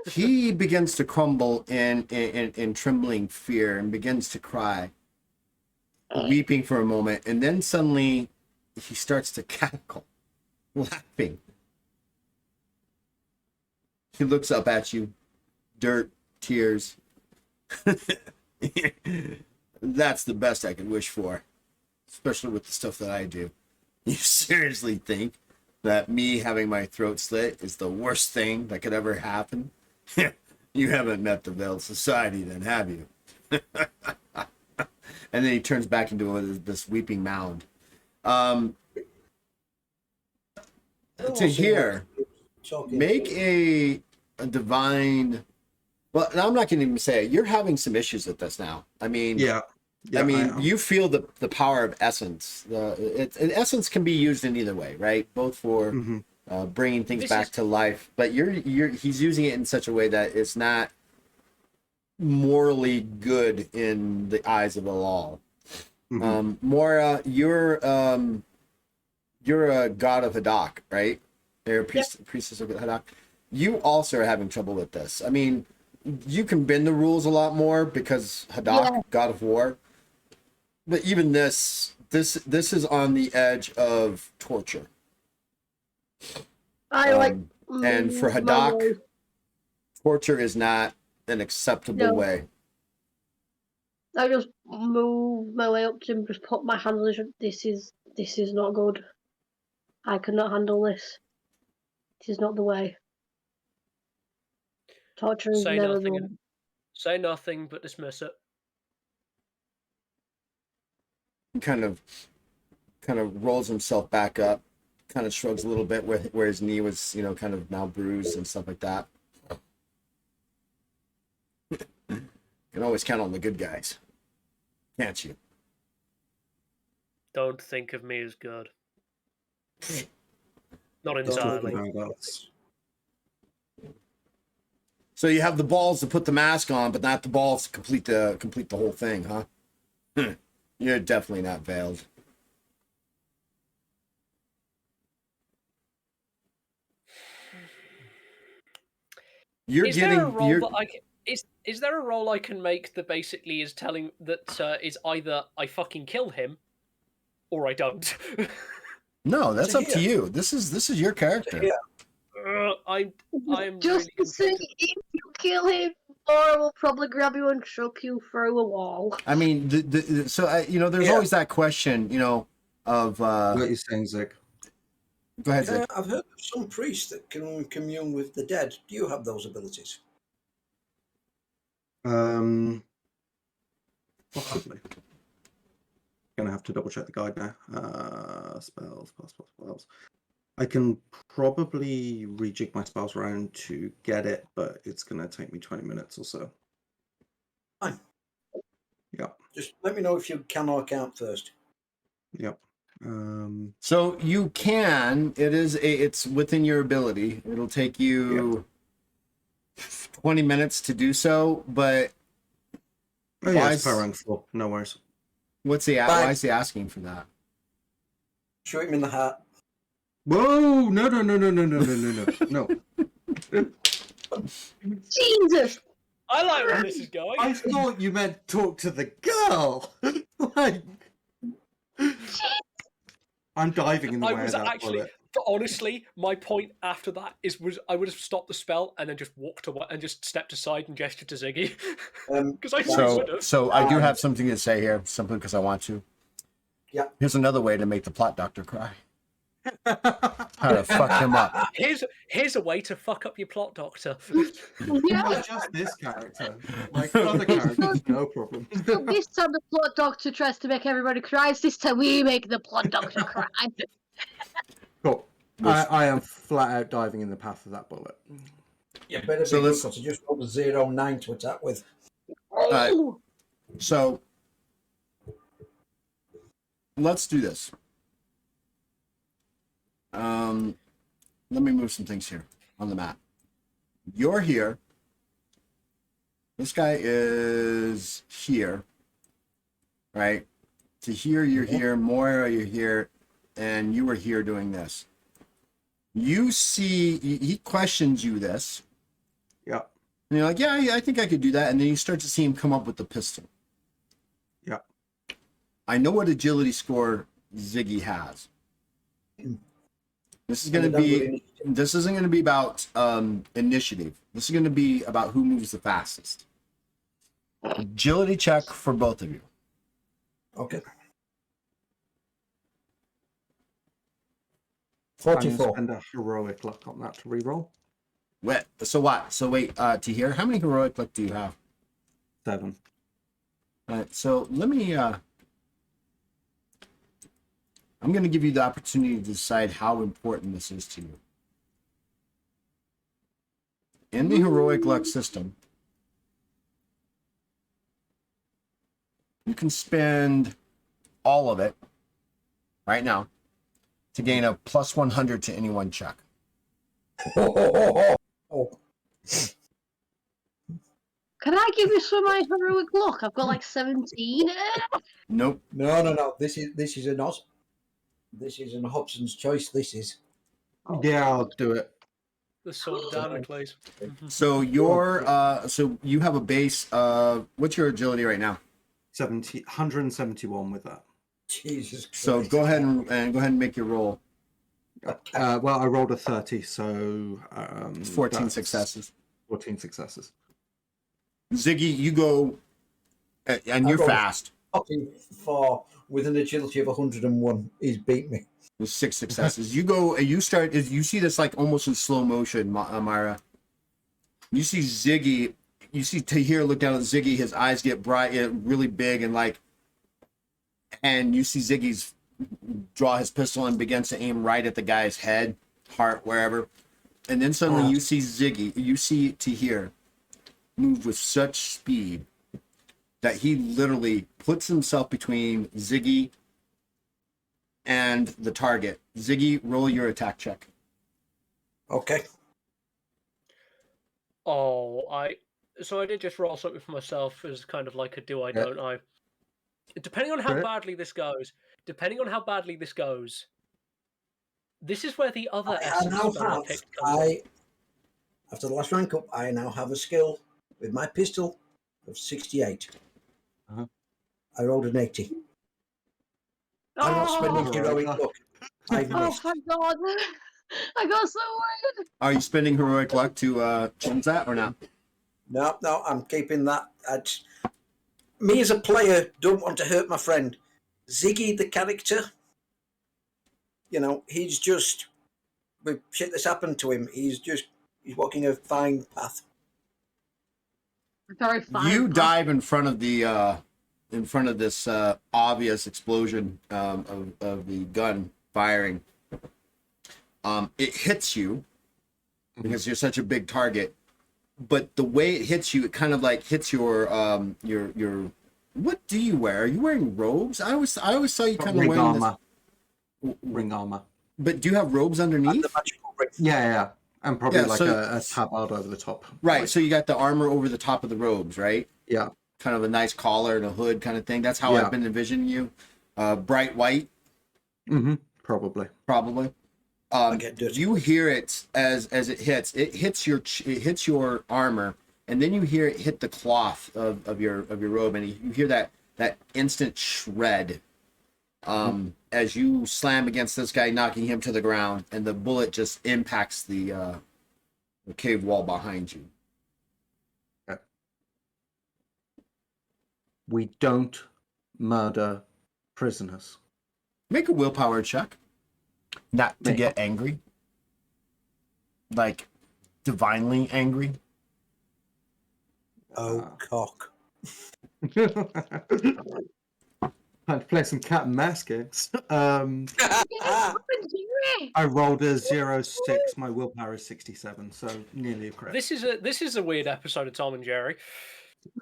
He begins to crumble in trembling fear and begins to cry, weeping for a moment, and then suddenly he starts to cackle, laughing. He looks up at you, dirt, tears. That's the best I could wish for. especially with the stuff that I do. You seriously think that me having my throat slit is the worst thing that could ever happen? You haven't met the veiled society then, have you? And then he turns back into this weeping mound. To here, make a divine. Well, I'm not going to even say it. You're having some issues with this now. I mean, Yeah, I mean, you feel the power of essence. Essence can be used in either way, right? Both for bringing things back to life, but he's using it in such a way that it's not morally good in the eyes of the law. Mora, you're a god of Hadak, right? You're a priestess of Hadak. You also are having trouble with this. I mean, you can bend the rules a lot more because Hadak, god of war. But even this is on the edge of torture. And for Hadak, torture is not an acceptable way. I just move my way up to him, just put my hands on his. This is not good. I cannot handle this. This is not the way. Torture is never the way. Say nothing, but dismiss it. He kind of rolls himself back up, kind of shrugs a little bit where his knee was, kind of now bruised and stuff like that. You can always count on the good guys, can't you? Don't think of me as good. Not entirely. So you have the balls to put the mask on, but not the balls to complete the whole thing, huh? You're definitely not veiled. Is there a role I can make that basically is telling that is either I fucking kill him or I don't? No, that's up to you. This is your character. Yeah. I'm just really say if you kill him, Laura will probably grab you and chuck you through a wall. I mean, there's always that question, of what are you saying, Zig? Go ahead, Zig. I've heard of some priests that can commune with the dead. Do you have those abilities? Possibly. Gonna have to double check the guide now. Spells. I can probably rejig my spells around to get it, but it's gonna take me 20 minutes or so. Fine. Yeah. Just let me know if you can or can't first. Yep. So you can. It's within your ability. It'll take you 20 minutes to do so, but it's per round 4. No worries. Why is he asking for that? Shoot him in the heart. Whoa! No. Jesus! I like where this is going. I thought you meant talk to the girl. Like, I'm diving in the way of that bullet. But honestly, my point after that was I would have stopped the spell and then just walked away and just stepped aside and gestured to Ziggy. Because I would have. So I do have something to say here, simply because I want to. Yeah. Here's another way to make the plot doctor cry. How to fuck him up. Here's a way to fuck up your plot doctor. Not just this character. Like other characters, no problem. So this time the plot doctor tries to make everybody cry. This time we make the plot doctor cry. Cool. I am flat out diving in the path of that bullet. Yeah, better be good because I just rolled a 0-9 to attack with. So let's do this. Let me move some things here on the map. You're here. This guy is here. Right? To here, you're here. Moira, you're here. And you were here doing this. You see, he questions you this. Yeah. And you're like, yeah, I think I could do that. And then you start to see him come up with the pistol. Yeah. I know what agility score Ziggy has. This isn't going to be about initiative. This is going to be about who moves the fastest. Agility check for both of you. Okay. I'm going to 44. spend a heroic luck on that to reroll. What? So what? So wait, to hear, how many heroic luck do you have? 7. All right, so let me. I'm going to give you the opportunity to decide how important this is to you. In the heroic luck system, you can spend all of it right now to gain a plus 100 to any one check. Oh. Can I give you some of my heroic luck? I've got like 17. Nope. No. This is a not. This isn't Hobson's choice. This is. Yeah, I'll do it. The sword of Damocles. So your so you have a base of what's your agility right now? 171 with that. Jesus Christ. So go ahead and make your roll. Well, I rolled a 30, so 14 that's successes. 14 successes. Ziggy, you go, and you're rolled- fast. 44 with an agility of 101. He's beat me. With 6 successes, you go. You start. You see this like almost in slow motion, Myra. You see Ziggy. You see Tahir look down at Ziggy. His eyes get bright, really big, and you see Ziggy's draw his pistol and begins to aim right at the guy's head, heart, wherever. And then suddenly you see Ziggy. You see Tahir move with such speed that he literally puts himself between Ziggy and the target. Ziggy, roll your attack check. Okay. Oh, I did just roll something for myself as kind of like a do I, don't I. Depending on how Crit. badly this goes, this is where the other I essence now spell I have. picked comes in. After the last rank up, I now have a skill with my pistol of 68. Uh-huh. I rolled an 80. I'm not spending Oh, heroic luck. luck. I've oh, missed. thank God. I got so worried. Are you spending heroic luck to change that or not? No, I'm keeping that. Me as a player don't want to hurt my friend. Ziggy, the character, he's just, with shit that's happened to him, he's walking a fine path. Very fine. You dive in front of this obvious explosion of the gun firing. It hits you because you're such a big target, but the way it hits you, it kind of like hits your what do you wear? Are you wearing robes? I always saw you kind of Ring wearing armor. Ring armor. But do you have robes underneath? The magical ring. Yeah. And probably Yeah, like so- a tabard over the top. Right. Like, So you got the armor over the top of the robes, right? yeah. Kind of a nice collar and a hood kind of thing. That's how Yeah. I've been envisioning you. Bright white, Probably. probably. I get dirty. You hear it as it hits. It hits your armor, and then you hear it hit the cloth of your robe, and you hear that instant shred as you slam against this guy, knocking him to the ground, and the bullet just impacts the cave wall behind you. Okay. We don't murder prisoners. Make a willpower check. Not to Me. get angry. Like divinely angry. Oh, cock. Time to play some cat and mouse games. I rolled a 06. My willpower is 67, so nearly a crit. This is a weird episode of Tom and Jerry.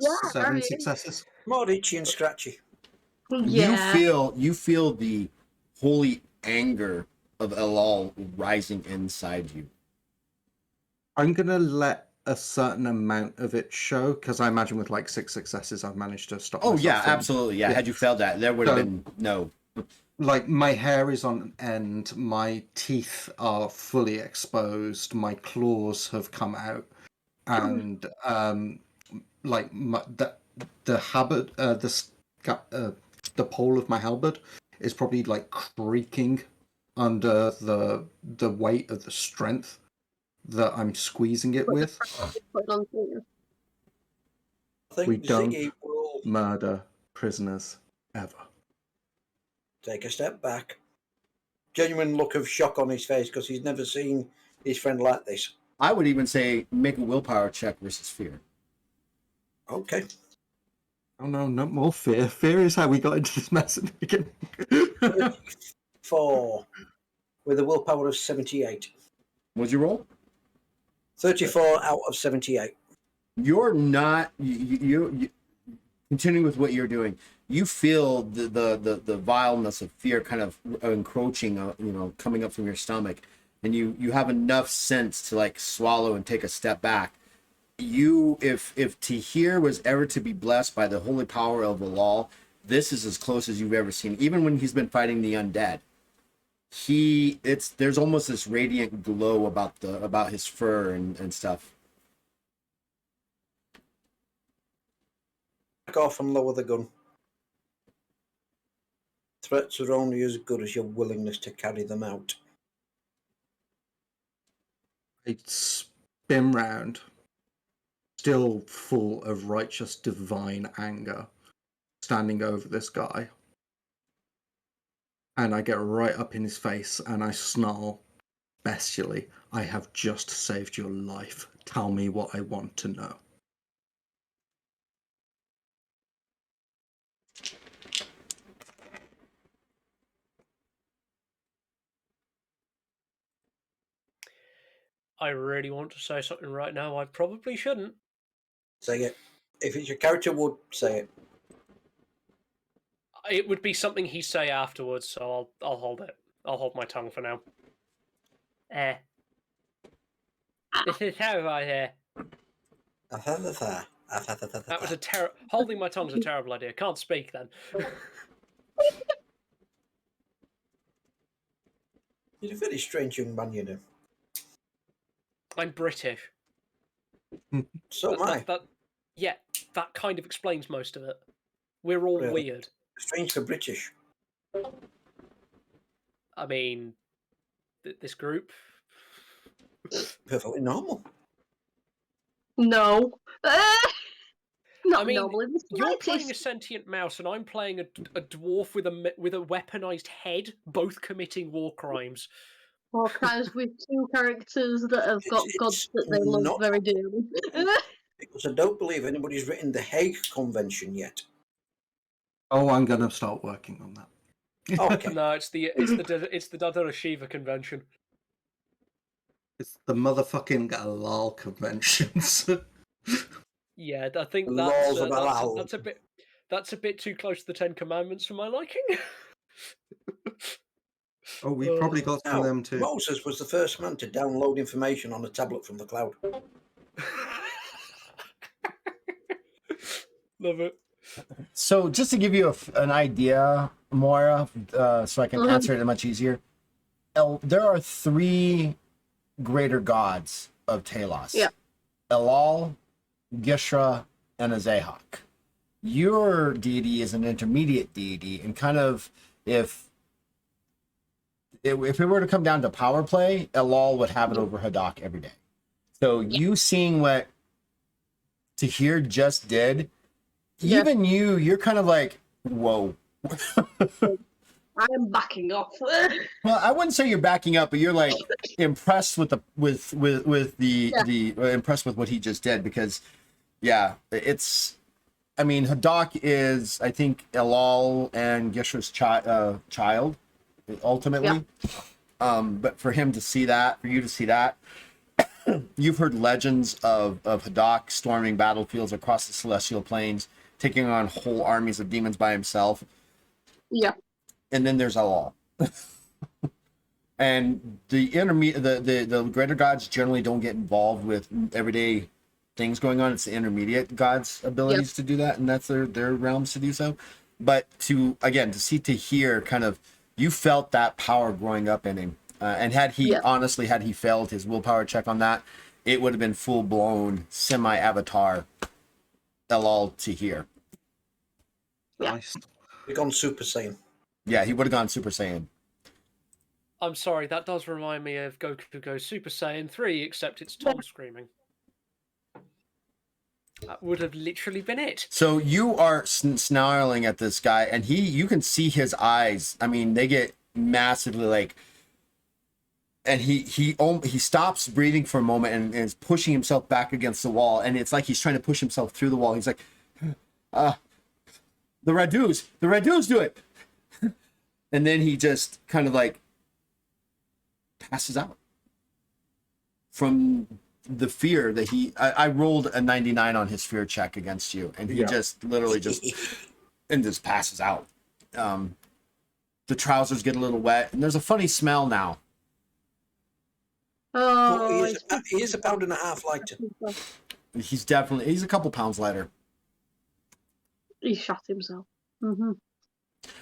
Yeah, 7 right. successes. More itchy and scratchy. Yeah. You feel the holy anger of Elal rising inside you. I'm gonna let a certain amount of it show because I imagine with like 6 successes, I've managed to stop. Oh myself yeah, from- absolutely. Yeah, yeah. had you failed that, there would have So- been no. Like my hair is on end, my teeth are fully exposed, my claws have come out, and like the halberd, the pole of my halberd is probably like creaking under the weight of the strength that I'm squeezing it with. Put it on for you. I think We don't Ziggy will murder prisoners ever. take a step back, genuine look of shock on his face because he's never seen his friend like this. I would even say make a willpower check versus fear. Okay. Oh no, not more fear. Fear is how we got into this mess at the beginning. 34 with a willpower of 78. What'd you roll? 34 out of 78. You're not you continuing with what you're doing. You feel the vileness of fear kind of encroaching, coming up from your stomach, and you have enough sense to like swallow and take a step back. If Tahir was ever to be blessed by the holy power of the law, this is as close as you've ever seen. Even when he's been fighting the undead, there's almost this radiant glow about his fur and stuff. Back off and lower the gun. Threats are only as good as your willingness to carry them out. I spin round, still full of righteous divine anger, standing over this guy. And I get right up in his face and I snarl bestially, I have just saved your life. Tell me what I want to know. I really want to say something right now. I probably shouldn't. Say it. If it's your character would, say it. It would be something he'd say afterwards, so I'll hold it. I'll hold my tongue for now. This is how right here. That was a holding my tongue's a terrible idea. Can't speak then. You're a very strange young man, you know. I'm British. So am I. That kind of explains most of it. We're all Really? weird. Strange for British. I mean, this group. Perfectly normal. No. Not I mean, normal in the You're playing a slightest. sentient mouse, and I'm playing a dwarf with a weaponized head, both committing war crimes. Or crimes with two characters that have got It's gods that they love not- very dearly. Because I don't believe anybody's written the Hague Convention yet. Oh, I'm going to start working on that. Okay. No, it's the Dardura Sheva convention. It's the motherfucking Galal conventions. Yeah, I think Laws of Halal. that's a bit too close to the Ten Commandments for my liking. Oh, we probably got some Now, of them too. Moses was the first man to download information on a tablet from the cloud. Love it. So just to give you an idea, Moira, so I can answer it much easier. There are 3 greater gods of Talos. Yeah. Elal, Gishra, and Azahak. Your deity is an intermediate deity, and kind of if it were to come down to power play, Elal would have it over Hadak every day. So you seeing what Tahir just did, even you're kind of like, whoa. I'm backing off. Well, I wouldn't say you're backing up, but you're like impressed with impressed with what he just did, because I mean, Hadak is, I think, Elal and Gishra's child ultimately. But for him to see that, for you to see that, you've heard legends of Hadak storming battlefields across the celestial planes, taking on whole armies of demons by himself. Yeah. And then there's Elal. And the greater gods generally don't get involved with everyday things going on. It's the intermediate gods' abilities to do that, and that's their realms to do so. But to see Tahir kind of, you felt that power growing up in him. And had he failed his willpower check on that, it would have been full blown semi-avatar Elal Tahir. Yeah. Nice. They've gone Super Saiyan. Yeah, he would have gone Super Saiyan. I'm sorry, that does remind me of Goku Goes Super Saiyan 3, except it's Tom screaming. That would have literally been it. So you are snarling at this guy, and you can see his eyes. I mean, they get massively like, and he stops breathing for a moment and is pushing himself back against the wall, and it's like he's trying to push himself through the wall. He's like, the Radus do it. And then he just kind of like passes out from the fear that I rolled a 99 on his fear check against you, and he just literally just passes out. The trousers get a little wet, and there's a funny smell now. Oh, He is a pound and a half lighter. He's a couple pounds lighter. He shot himself. Mm-hmm.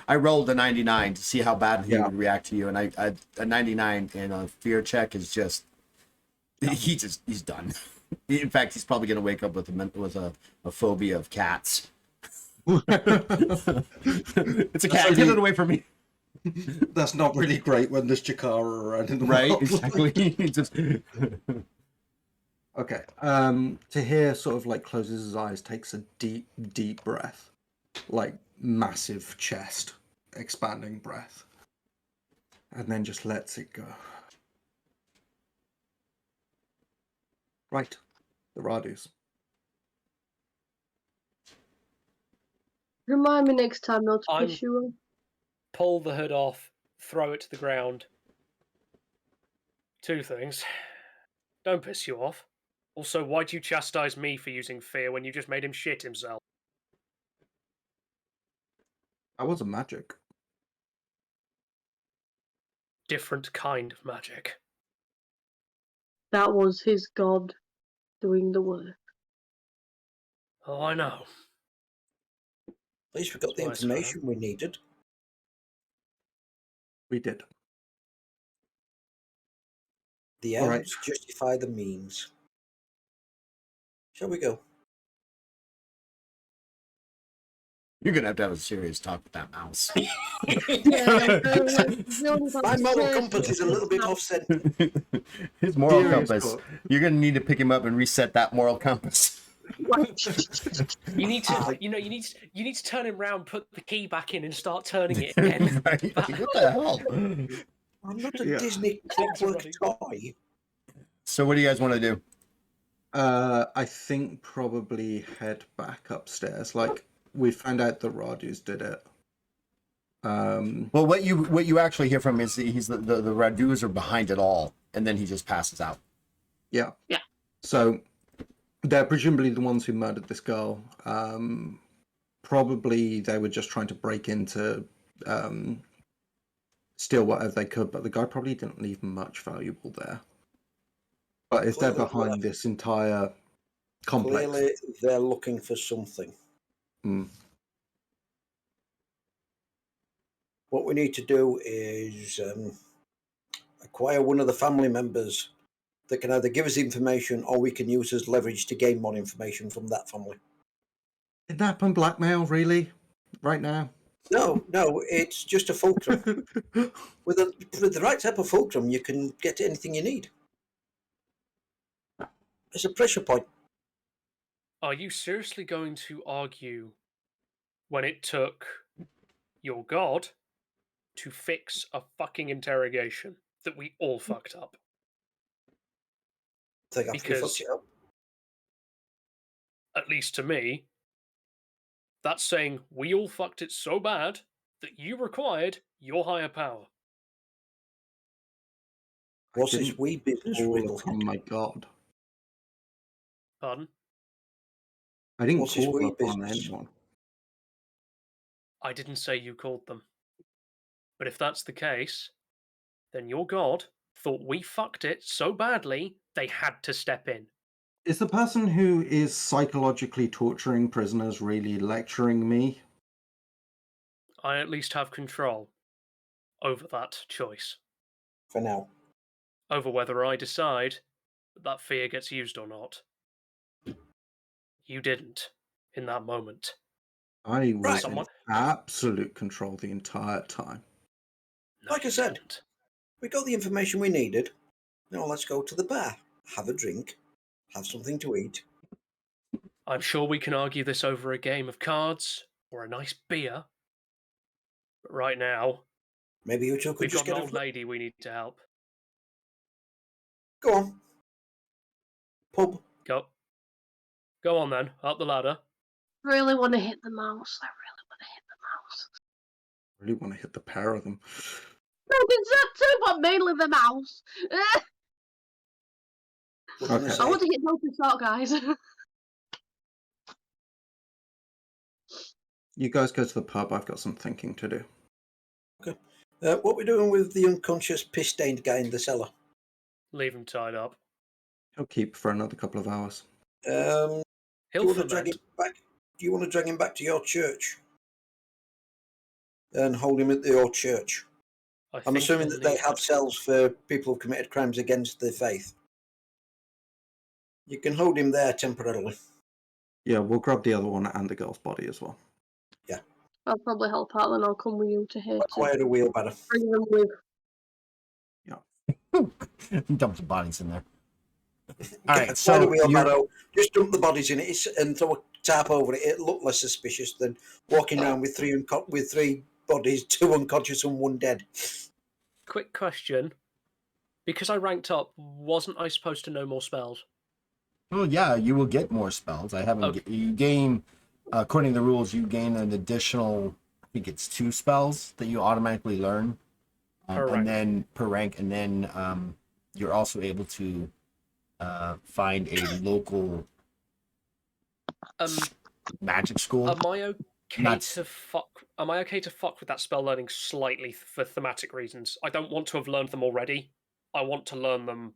I rolled a 99 to see how bad he would react to you, and I a 99 in a fear check is just he's done. In fact, he's probably going to wake up with a phobia of cats. It's a cat. Get it away from me. That's not really great when there's Chikara around in the Right? world. Exactly. Just... Okay. Tahir sort of like closes his eyes, takes a deep, deep breath, like massive chest expanding breath, and then just lets it go. Right. The Radus. Remind me next time not to I'm- push you on. Pull the hood off, throw it to the ground. 2 things. Don't piss you off. Also, why'd you chastise me for using fear when you just made him shit himself? That wasn't magic. Different kind of magic. That was his god doing the work. Oh, I know. At least we got the That's why it's information we needed. We did. The All right. ends justify the means. Shall we go? You're gonna have a serious talk with that mouse. My moral compass is a little bit off center. His moral Serious compass. talk. You're gonna need to pick him up and reset that moral compass. You need to, you need to turn him round, put the key back in, and start turning it again. Right? Like, what the hell? I'm not a Yeah. Disney Things are clockwork toy. So, what do you guys want to do? I think probably head back upstairs. Like, we found out the Radus did it. Well, what you actually hear from him is that the Radus are behind it all, and then he just passes out. Yeah. Yeah. So they're presumably the ones who murdered this girl. Probably they were just trying to break into steal whatever they could, but the guy probably didn't leave much valuable there. But if they're Clearly, behind this entire complex, Clearly, they're looking for something. Mm. What we need to do is acquire one of the family members that can either give us information or we can use as leverage to gain more information from that family. kidnap and blackmail, really, right now. No, it's just a fulcrum. With the right type of fulcrum, you can get anything you need. It's a pressure point. Are you seriously going to argue when it took your god to fix a fucking interrogation that we all fucked up? I think after we Because- fucked it up. At least to me, that's saying we all fucked it so bad that you required your higher power. What's Didn't this wee business call riddle? upon my god. Pardon? I didn't What's his call wee upon business? anyone. I didn't say you called them. But if that's the case, then your god thought we fucked it so badly they had to step in. Is the person who is psychologically torturing prisoners really lecturing me? I at least have control over that choice. For now. Over whether I decide that fear gets used or not. You didn't in that moment. I was Right. Someone- in absolute control the entire time. No, Like I you said. didn't. We got the information we needed. Now let's go to the bar, have a drink, have something to eat. I'm sure we can argue this over a game of cards or a nice beer. But right now, Maybe you two could We've just got an get old lady we need to help. Go on. Pub. Go. Go on then, up the ladder. Really want to hit the mouse. I really want to hit the mouse. Really want to hit the pair of them. No, there's that too, but mainly the mouse. What can I Okay. say? I want to hit both the shot guys. You guys go to the pub. I've got some thinking to do. What we're doing with the unconscious piss-stained guy in the cellar? Leave him tied up. He'll keep for another couple of hours. Do He'll you want to drag him ferment. back? Do you want to drag him back to your church and hold him at your church? I I'm think assuming he'll that they need have to- cells for people who've committed crimes against the faith. You can hold him there temporarily. Yeah, we'll grab the other one and the girl's body as well. I'll probably help out, then I'll come with you to here to Acquire a wheelbarrow. bring them with. Dump the bodies in there. All right, Acquire a so you're, wheelbarrow. Just dump the bodies in it and throw a tarp over it. It'll look less suspicious than walking around with three bodies, 2 unconscious and 1 dead. Quick question. Because I ranked up, wasn't I supposed to know more spells? well, yeah, you will get more spells. I haven't. Okay. You gain, according to the rules, you gain an additional. I think it's 2 spells that you automatically learn, Per rank. and then per rank, and then you're also able to find a local magic school. Am I okay Not- to fuck? Am I okay to fuck with that spell learning slightly for thematic reasons? I don't want to have learned them already. I want to learn them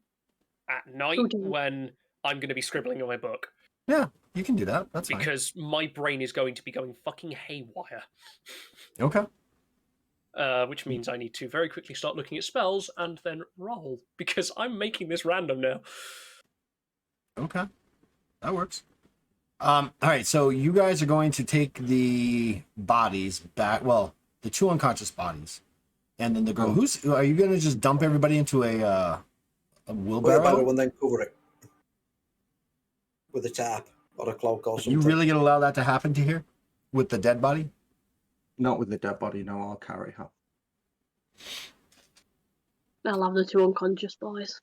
at night Okay. when I'm going to be scribbling in my book Yeah, you can do that. That's fine. because my brain is going to be going fucking haywire. Okay. Which means I need to very quickly start looking at spells and then roll because I'm making this random now. Okay, that works. All right, so you guys are going to take the bodies back. Well, the 2 unconscious bodies, and then the girl. Are you going to just dump everybody into a wheelbarrow? Wheelbarrow and then cover it with a tarp or a cloak or something. You really going to allow that to happen to here with the dead body? Not with the dead body, no, I'll carry her. I'll have the 2 unconscious boys.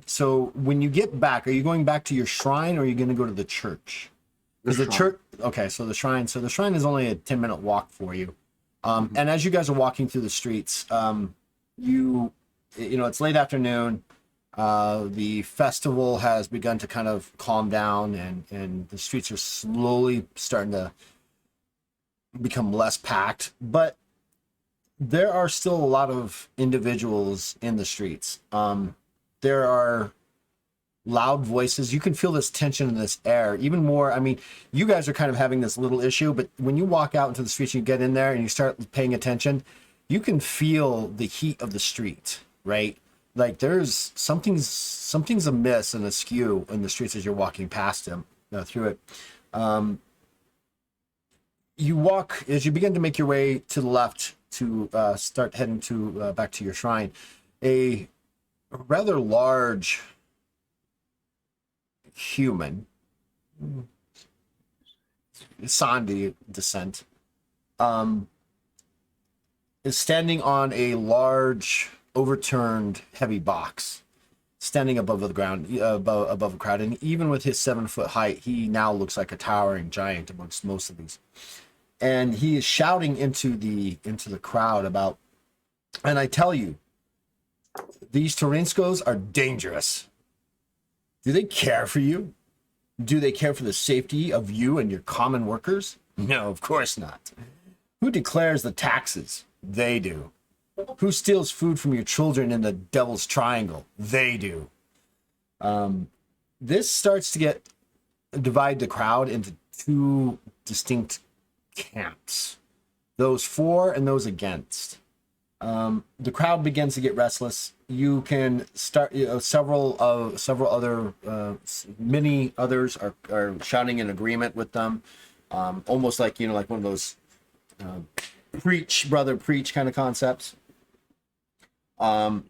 So when you get back, are you going back to your shrine or are you going to go to the church? Because the shrine. church, okay, so the shrine is only a 10-minute walk for you. And as you guys are walking through the streets, you know, it's late afternoon. The festival has begun to kind of calm down and the streets are slowly starting to become less packed, but there are still a lot of individuals in the streets. There are loud voices. You can feel this tension in this air even more. I mean, you guys are kind of having this little issue, but when you walk out into the streets, you get in there and you start paying attention, you can feel the heat of the street, right? Like there's something's amiss and askew in the streets as you're walking past them through it. You walk as you begin to make your way to the left to start heading to back to your shrine. A rather large human, Sandi descent, is standing on a large overturned heavy box, standing above the ground, above a crowd. And even with his 7-foot height, he now looks like a towering giant amongst most of these. And he is shouting into the crowd about, and I tell you, these Tarinskos are dangerous. Do they care for you? Do they care for the safety of you and your common workers? No, of course not. Who declares the taxes? They do. Who steals food from your children in the Devil's Triangle? They do. This starts to divide the crowd into 2 distinct camps, those for and those against. The crowd begins to get restless. You can start, several other, many others are shouting in agreement with them, almost like, like one of those preach, brother, preach kind of concepts. The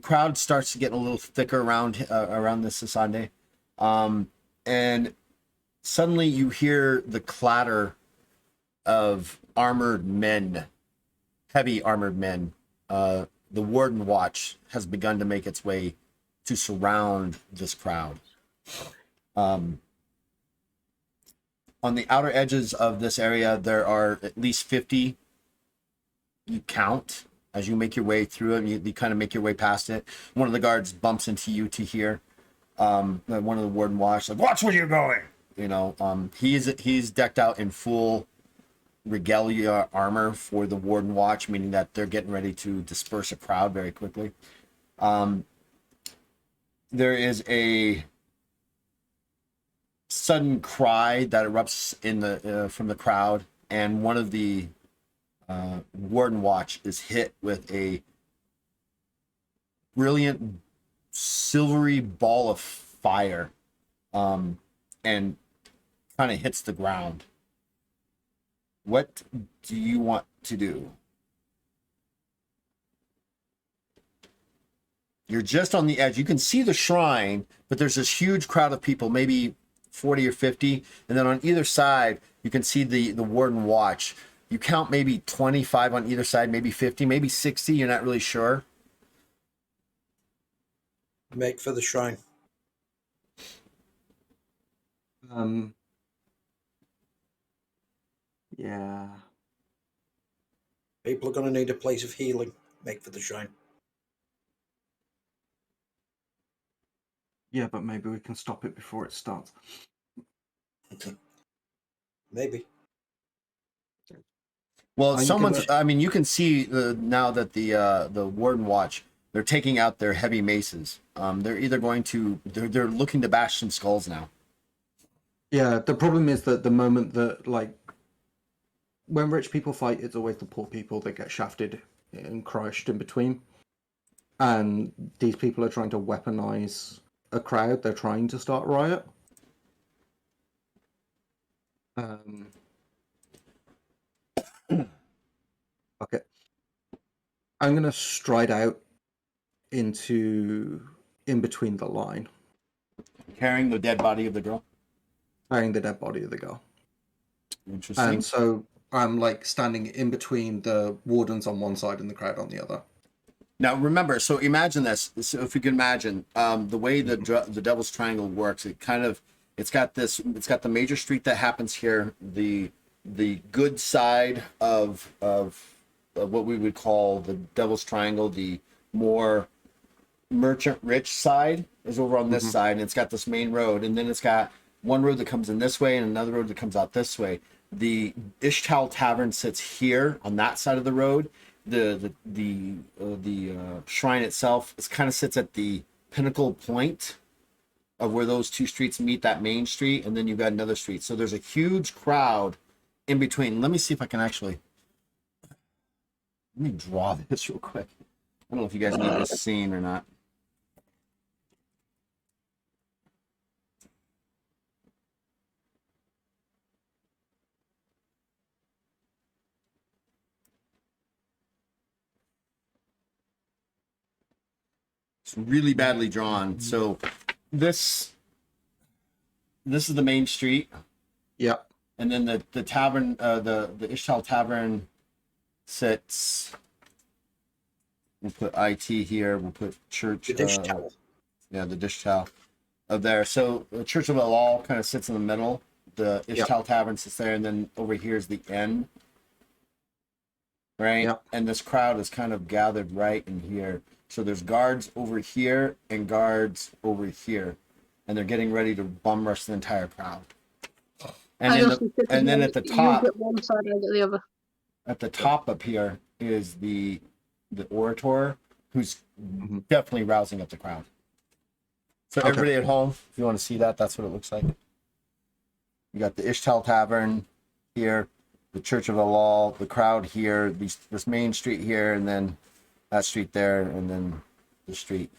crowd starts to get a little thicker around this Sasande, and suddenly you hear the clatter of armored men, heavy armored men. The Warden Watch has begun to make its way to surround this crowd. On the outer edges of this area, there are at least 50. You count as you make your way through it. You kind of make your way past it. One of the guards bumps into you to here. One of the Warden Watch, like, watch where you're going. You know, he's decked out in full regalia armor for the Warden Watch, meaning that they're getting ready to disperse a crowd very quickly. There is a sudden cry that erupts in the from the crowd, and one of the Warden Watch is hit with a brilliant silvery ball of fire, and kind of hits the ground. What do you want to do? You're just on the edge. You can see the shrine, but there's this huge crowd of people, maybe 40 or 50. And then on either side, you can see the Warden Watch. You count maybe 25 on either side, maybe 50, maybe 60. You're not really sure. Make for the shrine. Yeah. People are going to need a place of healing. Make for the shrine. Yeah, but maybe we can stop it before it starts. Maybe. Well, I'm someone's. gonna- I mean, you can see now that the Warden Watch, they're taking out their heavy maces. They're either going to. They're looking to bash some skulls now. Yeah, the problem is that the moment that, like, when rich people fight, it's always the poor people that get shafted and crushed in between. And these people are trying to weaponize a crowd. They're trying to start a riot. Okay. I'm going to stride out in between the line, Carrying the dead body of the girl. carrying the dead body of the girl. Interesting. And so I'm like standing in between the wardens on one side and the crowd on the other. Now remember, so imagine this. So if you can imagine, the way the Devil's Triangle works, it's got the major street that happens here, the good side of what we would call the Devil's Triangle, the more merchant rich side is over on this side, and it's got this main road, and then it's got one road that comes in this way and another road that comes out this way. The Ishtal Tavern sits here on that side of the road. The shrine itself kind of sits at the pinnacle point of where those two streets meet, that main street, and then you've got another street. So there's a huge crowd in between. Let me see if I can actually. Let me draw this real quick. I don't know if you guys need this scene or not. It's really badly drawn. So this is the main street. Yeah. And then the tavern, the Ishtal Tavern sits. We'll put IT here. We'll put church. The dish towel. Yeah, the dish towel of there. So the Church of Elal kind of sits in the middle. The Ishtal Tavern sits there, and then over here is the end. Right? Yep. And this crowd is kind of gathered right in here. So there's guards over here and guards over here. And they're getting ready to bum rush the entire crowd. And then at the top, you get one side, I get the other. at the top up here is the orator, who's definitely rousing up the crowd. So Okay. everybody at home, if you want to see that, that's what it looks like. You got the Ishtal Tavern here, the Church of Elal, the crowd here, this main street here, and then that street there, and then the street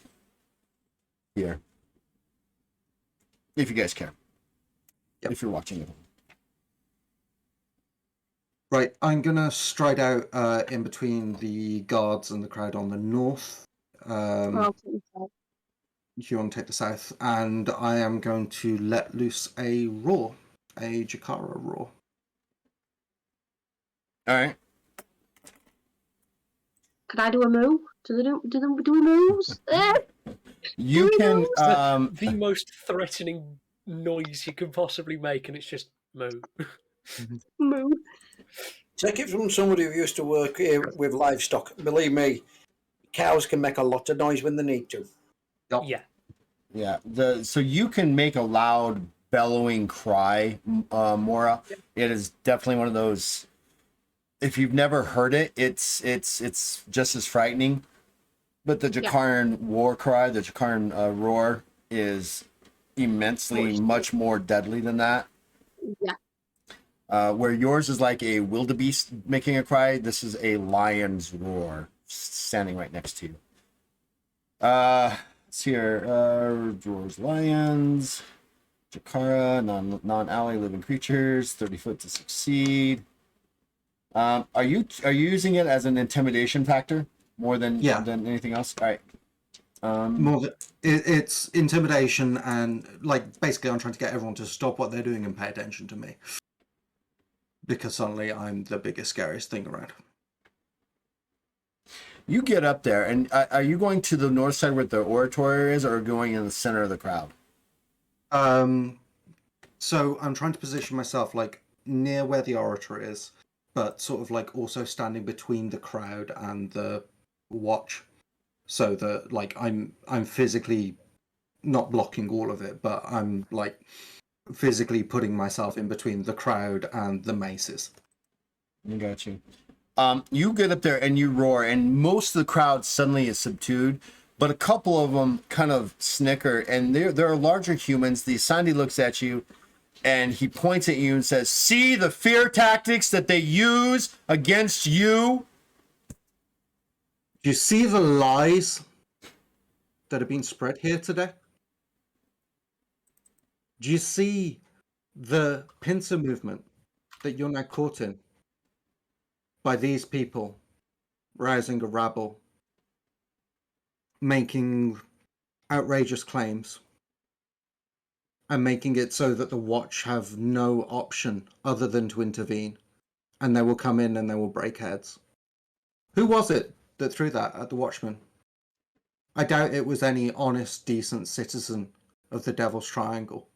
here. If you guys care. Yep. If you're watching it. Right, I'm gonna stride out in between the guards and the crowd on the north. I'll take the side. You want to take the south, and I am going to let loose a roar, a Jakara roar. All right. Can I do a moo? Do we moves? You can. The most threatening noise you can possibly make, and it's just moo. Moo. Take it from somebody who used to work here with livestock. Believe me, cows can make a lot of noise when they need to. Yep. Yeah. Yeah. So you can make a loud bellowing cry, Mora. It is definitely one of those. If you've never heard it, it's just as frightening. But the Jakaran war cry, the Jakaran roar, is immensely much more deadly than that. Yeah. Where yours is like a wildebeest making a cry, this is a lion's roar standing right next to you. Let's see here. Drawers, lions, Jakara, non-ally living creatures, 30 foot to succeed. Are you using it as an intimidation factor more than anything else? All right. More than, it's intimidation and like basically I'm trying to get everyone to stop what they're doing and pay attention to me. Because suddenly I'm the biggest, scariest thing around. You get up there, and are you going to the north side where the oratory is, or going in the center of the crowd? So I'm trying to position myself like near where the oratory is, but sort of like also standing between the crowd and the watch, so that like I'm physically not blocking all of it, but I'm like physically putting myself in between the crowd and the maces. I got you. You get up there and you roar, and most of the crowd suddenly is subdued, but a couple of them kind of snicker, and there are larger humans. The Asandi looks at you, and he points at you and says, "See the fear tactics that they use against you?" Do you see the lies that have been spread here today? Do you see the pincer movement that you're now caught in by these people rousing a rabble, making outrageous claims, and making it so that the Watch have no option other than to intervene, and they will come in and they will break heads? Who was it that threw that at the Watchman? I doubt it was any honest, decent citizen of the Devil's Triangle.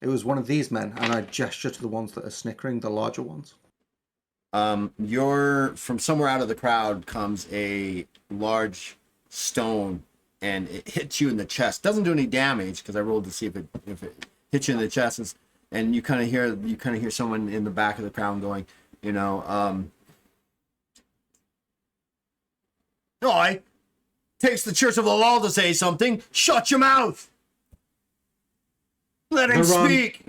It was one of these men, and I gesture to the ones that are snickering, the larger ones. You're from somewhere out of the crowd comes a large stone, and it hits you in the chest. Doesn't do any damage because I rolled to see if it hits you in the chest, and you kind of hear someone in the back of the crowd going, "Oi, takes the Church of the Law to say something. Shut your mouth. Let him speak."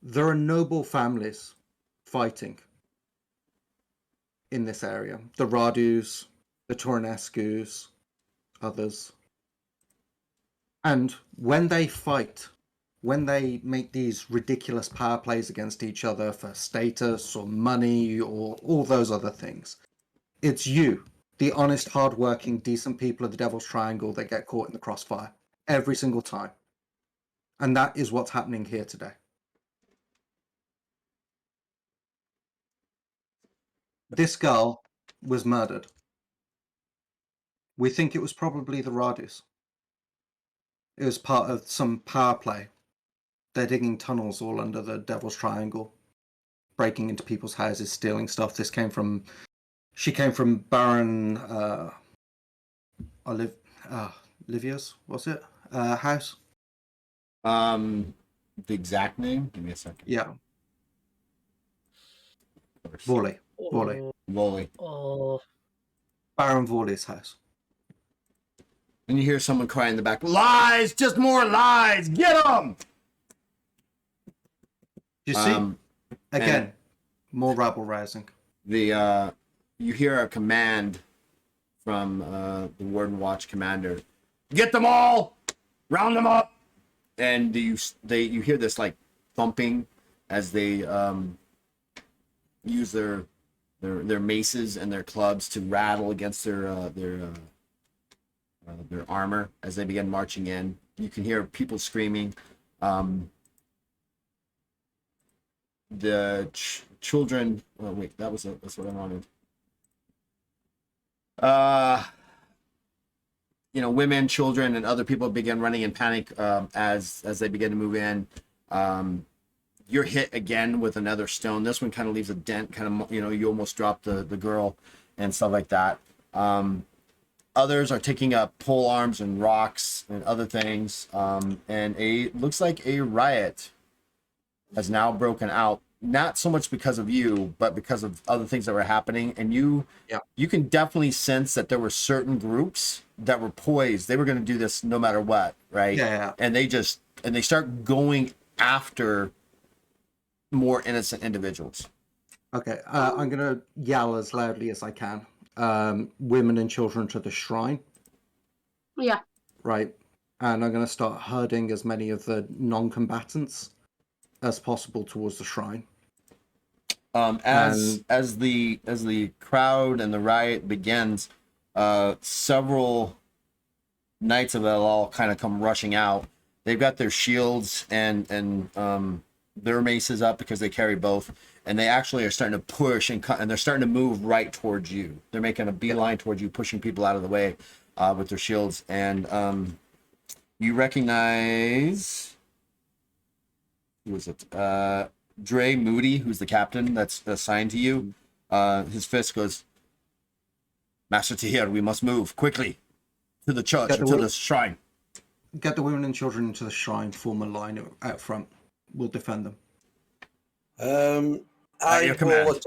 There are noble families fighting in this area. The Radus, the Tornescus, others. And when they fight, when they make these ridiculous power plays against each other for status or money or all those other things, it's you, the honest, hard-working, decent people of the Devil's Triangle, that get caught in the crossfire every single time. And that is what's happening here today. This girl was murdered. We think it was probably the Radus. It was part of some power play. They're digging tunnels all under the Devil's Triangle, breaking into people's houses, stealing stuff. She came from Baron Olivia's, was it? House? The exact name? Give me a second. Yeah. Vorley. Wooly. Oh. Baron Vorley's house. And you hear someone crying in the back, "Lies! Just more lies! Get them!" You see? Again, more rabble rousing. You hear a command from the Warden Watch commander: "Get them all! Round them up!" And you hear this like thumping as they use their maces and their clubs to rattle against their armor as they begin marching in. You can hear people screaming. the children. Oh wait, that's what I wanted. Women, children, and other people begin running in panic as they begin to move in. You're hit again with another stone. This one kind of leaves a dent. Kind of, you almost drop the girl and stuff like that. Others are taking up pole arms and rocks and other things. And looks like a riot has now broken out. Not so much because of you, but because of other things that were happening. And you can definitely sense that there were certain groups that were poised. They were going to do this no matter what, right? Yeah. And they start going after more innocent individuals. Okay, I'm going to yell as loudly as I can. Women and children to the shrine. Yeah. Right. And I'm going to start herding as many of the non-combatants as possible towards the shrine. As the crowd and the riot begins, several knights of Elal kind of come rushing out. They've got their shields and their maces up because they carry both, and they actually are starting to push and they're starting to move right towards you. They're making a beeline towards you, pushing people out of the way with their shields. And you recognize, who is it? Dre Moody, who's the captain that's assigned to you. His fist goes, Master Tahir, we must move quickly to the church, to the shrine. Get the women and children into the shrine, form a line out front. We'll defend them. At your command.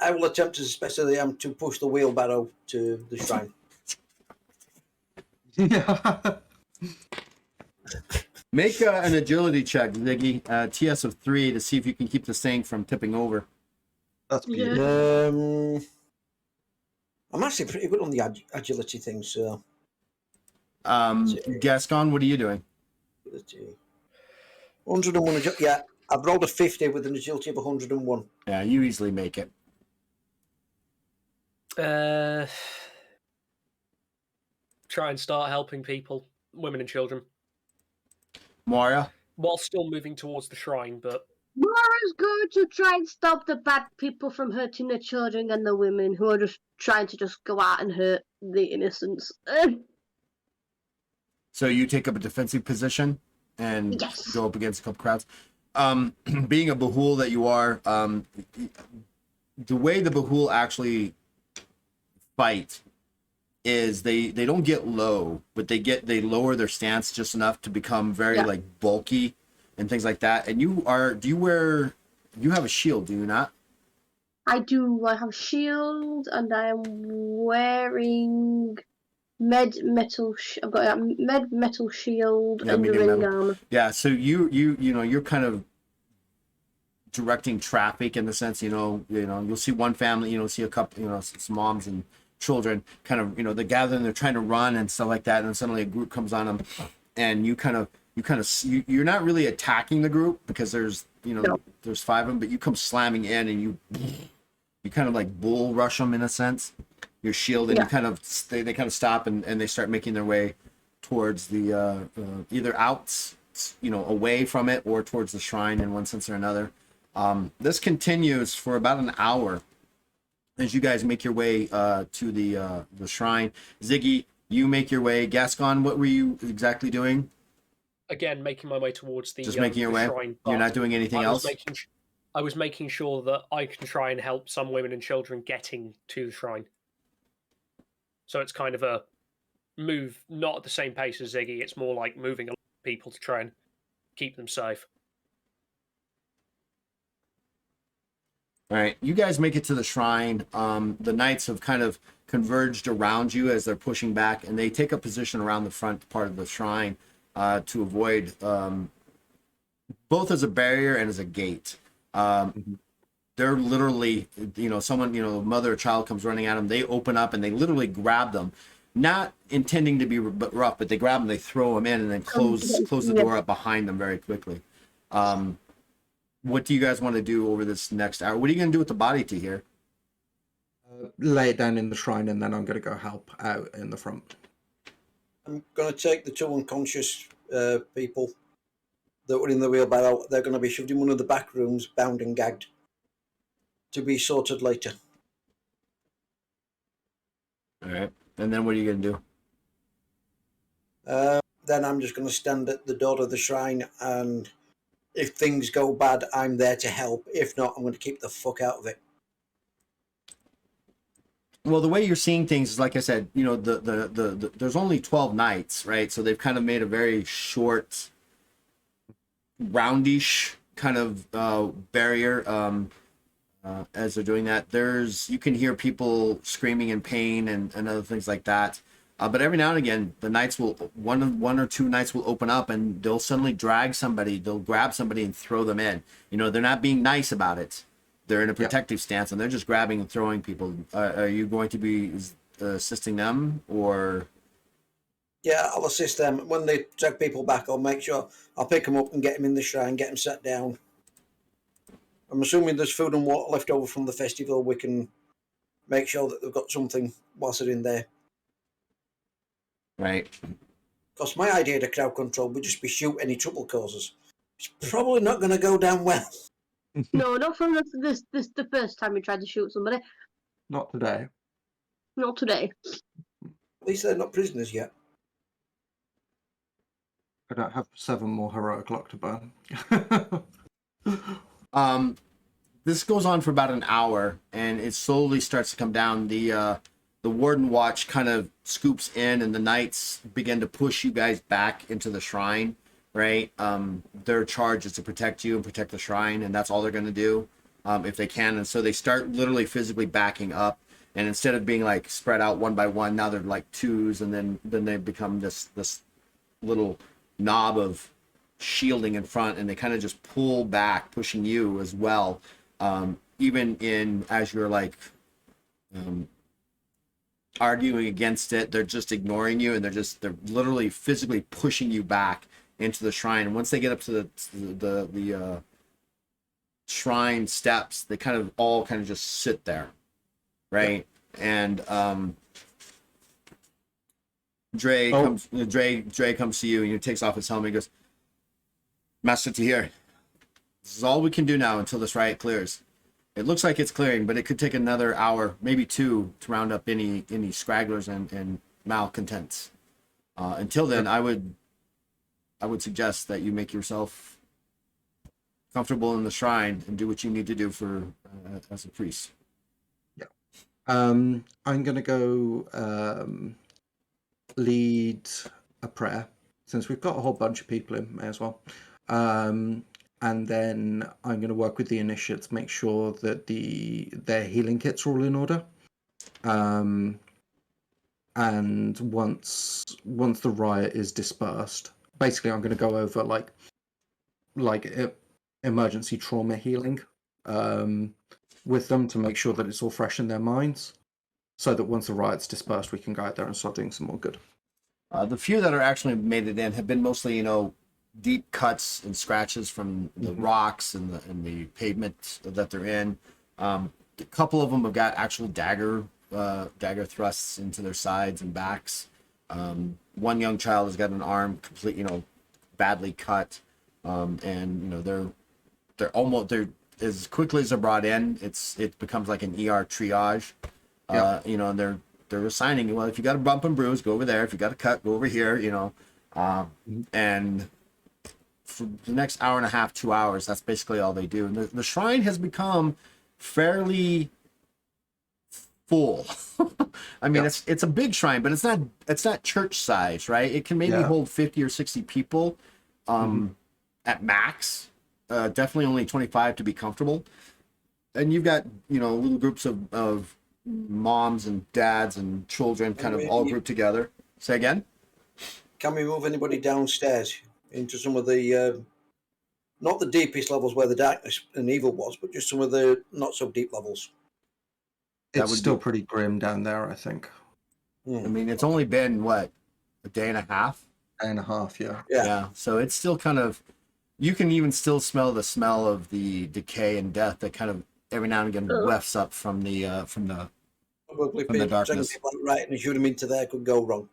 I will attempt as best as I am to push the wheelbarrow to the shrine. Yeah. Make an agility check, Ziggy. TS of 3 to see if you can keep this thing from tipping over. That's beautiful. I'm actually pretty good on the agility thing, so. Gascon, what are you doing? 101. Yeah, I've rolled a 50 with an agility of 101. Yeah, you easily make it. Try and start helping people, women and children, Moira? while still moving towards the shrine, but Laura's going to try and stop the bad people from hurting the children and the women who are just trying to just go out and hurt the innocents. So you take up a defensive position and Yes. go up against a couple crowds. Being a Bahul that you are, the way the Bahul actually fight is they don't get low, but they lower their stance just enough to become very like bulky and things like that. And you have a shield, do you not? I do. I have a shield and I am wearing metal. I've got a metal shield and the ring armor. Yeah, so you're kind of directing traffic in the sense, you'll see one family, see a couple, some moms and children kind of, they're gathering, they're trying to run and stuff like that, and then suddenly a group comes on them, and you're not really attacking the group because there's 5 of them, but you come slamming in and you kind of like bull rush them in a sense. Your shield, and you kind of they kind of stop and they start making their way towards the either out, away from it or towards the shrine in one sense or another. This continues for about an hour as you guys make your way to the shrine. Ziggy, you make your way. Gascon, what were you exactly doing? Again, making my way towards the just making your way. Shrine, You're not doing anything else. I was making sure that I can try and help some women and children getting to the shrine. So it's kind of a move, not at the same pace as Ziggy. It's more like moving a lot of people to try and keep them safe. All right, you guys make it to the shrine. The knights have kind of converged around you as they're pushing back, and they take a position around the front part of the shrine to avoid both as a barrier and as a gate. They're literally, someone, mother or child comes running at them. They open up and they literally grab them, not intending to be rough, but they grab them, they throw them in, and then close the door up behind them very quickly. What do you guys want to do over this next hour? What are you going to do with the body, Tahir? Lay it down in the shrine, and then I'm going to go help out in the front. I'm going to take the 2 unconscious people that were in the wheelbarrow, they're going to be shoved in one of the back rooms, bound and gagged, to be sorted later. All right. And then what are you going to do? Then I'm just going to stand at the door of the shrine, and if things go bad, I'm there to help. If not, I'm going to keep the fuck out of it. Well, the way you're seeing things is, like I said, you know, the there's only 12 nights, right? So they've kind of made a very short, roundish kind of barrier as they're doing that. You can hear people screaming in pain and other things like that. But every now and again, the nights one or two nights will open up, and they'll suddenly drag somebody, they'll grab somebody and throw them in. You know, they're not being nice about it. They're in a protective stance, and they're just grabbing and throwing people. Are you going to be assisting them, or? Yeah, I'll assist them. When they drag people back, I'll make sure I'll pick them up and get them in the shrine, get them sat down. I'm assuming there's food and water left over from the festival. We can make sure that they've got something whilst they're in there. Right. Because my idea to crowd control would just be shoot any trouble causers. It's probably not going to go down well. No, not from the first time we tried to shoot somebody. Not today. Not today. At least they're not prisoners yet. I don't have 7 more heroic luck to burn. This goes on for about an hour, and it slowly starts to come down. The Warden Watch kind of scoops in, and the Knights begin to push you guys back into the shrine, right? Their charge is to protect you and protect the shrine, and that's all they're going to do if they can. And so they start literally physically backing up, and instead of being like spread out one by one, now they're like twos, and then they become this little knob of shielding in front, and they kind of just pull back, pushing you as well. Even as you're like arguing against it, they're just ignoring you, and they're literally physically pushing you back into the shrine. And once they get up to the shrine steps, they kind of all just sit there, right? And Dre comes to you, and he takes off his helmet. He goes, "Master Tahir, this is all we can do now until this riot clears. It looks like it's clearing, but it could take another hour, maybe 2, to round up any scragglers and malcontents. Until then, I would suggest that you make yourself comfortable in the shrine and do what you need to do for as a priest." Yeah. I'm gonna go lead a prayer, since we've got a whole bunch of people in. May as well. And then I'm going to work with the initiates, make sure that their healing kits are all in order. And once the riot is dispersed, basically I'm going to go over like emergency trauma healing with them to make sure that it's all fresh in their minds, so that once the riot's dispersed, we can go out there and start doing some more good. The few that are actually made it in have been mostly, deep cuts and scratches from the rocks and the pavement that they're in. A couple of them have got actual dagger thrusts into their sides and backs. One young child has got an arm complete, badly cut, and they're as quickly as they're brought in, it becomes like an ER triage. And they're assigning, well, if you got a bump and bruise, go over there. If you got a cut, go over here. And for the next hour and a half, 2 hours, that's basically all they do. And the shrine has become fairly full. I mean, it's a big shrine, but it's not church size, right? It can maybe hold 50 or 60 people at max. Definitely only 25 to be comfortable. And you've got, little groups of moms and dads and children kind of all grouped together. Say again? Can we move anybody downstairs into some of the, not the deepest levels where the darkness and evil was, but just some of the not so deep levels? It's still pretty grim down there, I think. I mean, it's only been, what, a day and a half? Day and a half, yeah. Yeah. So it's still kind of, you can even still smell the smell of the decay and death that kind of every now and again wafts up from the Probably from the darkness. People right and shoot them into there could go wrong.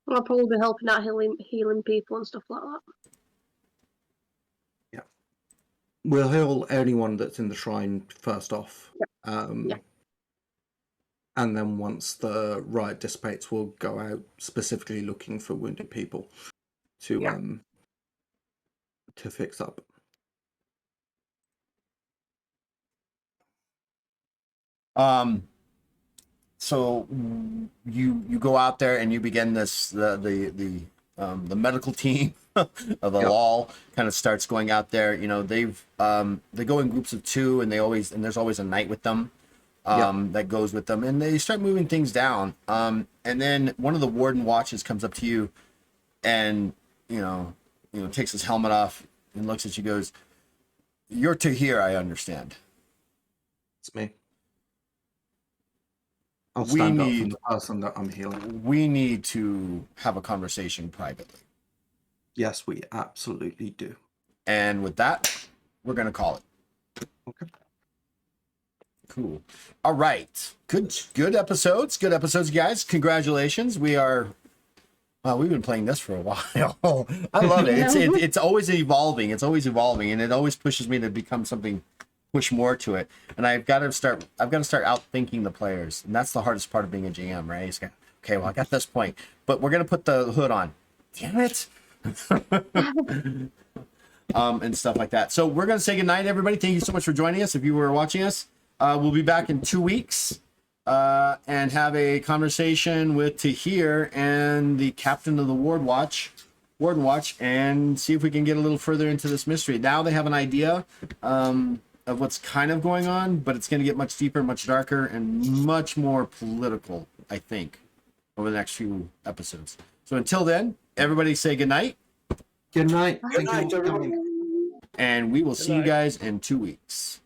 I'll probably be helping out healing people and stuff like that. We'll heal anyone that's in the shrine first off. Yeah. And then once the riot dissipates, we'll go out specifically looking for wounded people to fix up. So you go out there and you begin this the medical team of the law kind of starts going out there. You know, they go in groups of 2, and there's always a knight with them that goes with them, and they start moving things down. And then one of the warden watches comes up to you, and you know takes his helmet off and looks at you, goes, "You're to here, I understand." It's me. I'll stand up from the person that I'm healing. We need to have a conversation privately. Yes, we absolutely do. And with that, we're going to call it. Okay. Cool. All right. Good episodes. Good episodes, guys. Congratulations. We've been playing this for a while. I love it. It's always evolving. It's always evolving, and it always pushes me to become something, push more to it. And I've got to start outthinking the players, and that's the hardest part of being a GM, right? It's got, okay, well, I got this point, but we're gonna put the hood on. Damn it. And stuff like that. So we're gonna say goodnight, everybody. Thank you so much for joining us. If you were watching us, we'll be back in 2 weeks and have a conversation with Tahir and the captain of the Warden Watch, and see if we can get a little further into this mystery. Now they have an idea of what's kind of going on, but it's going to get much deeper, much darker, and much more political, I think, over the next few episodes. So until then, everybody say goodnight. Good night. Good night, everyone. And we will see you guys in 2 weeks.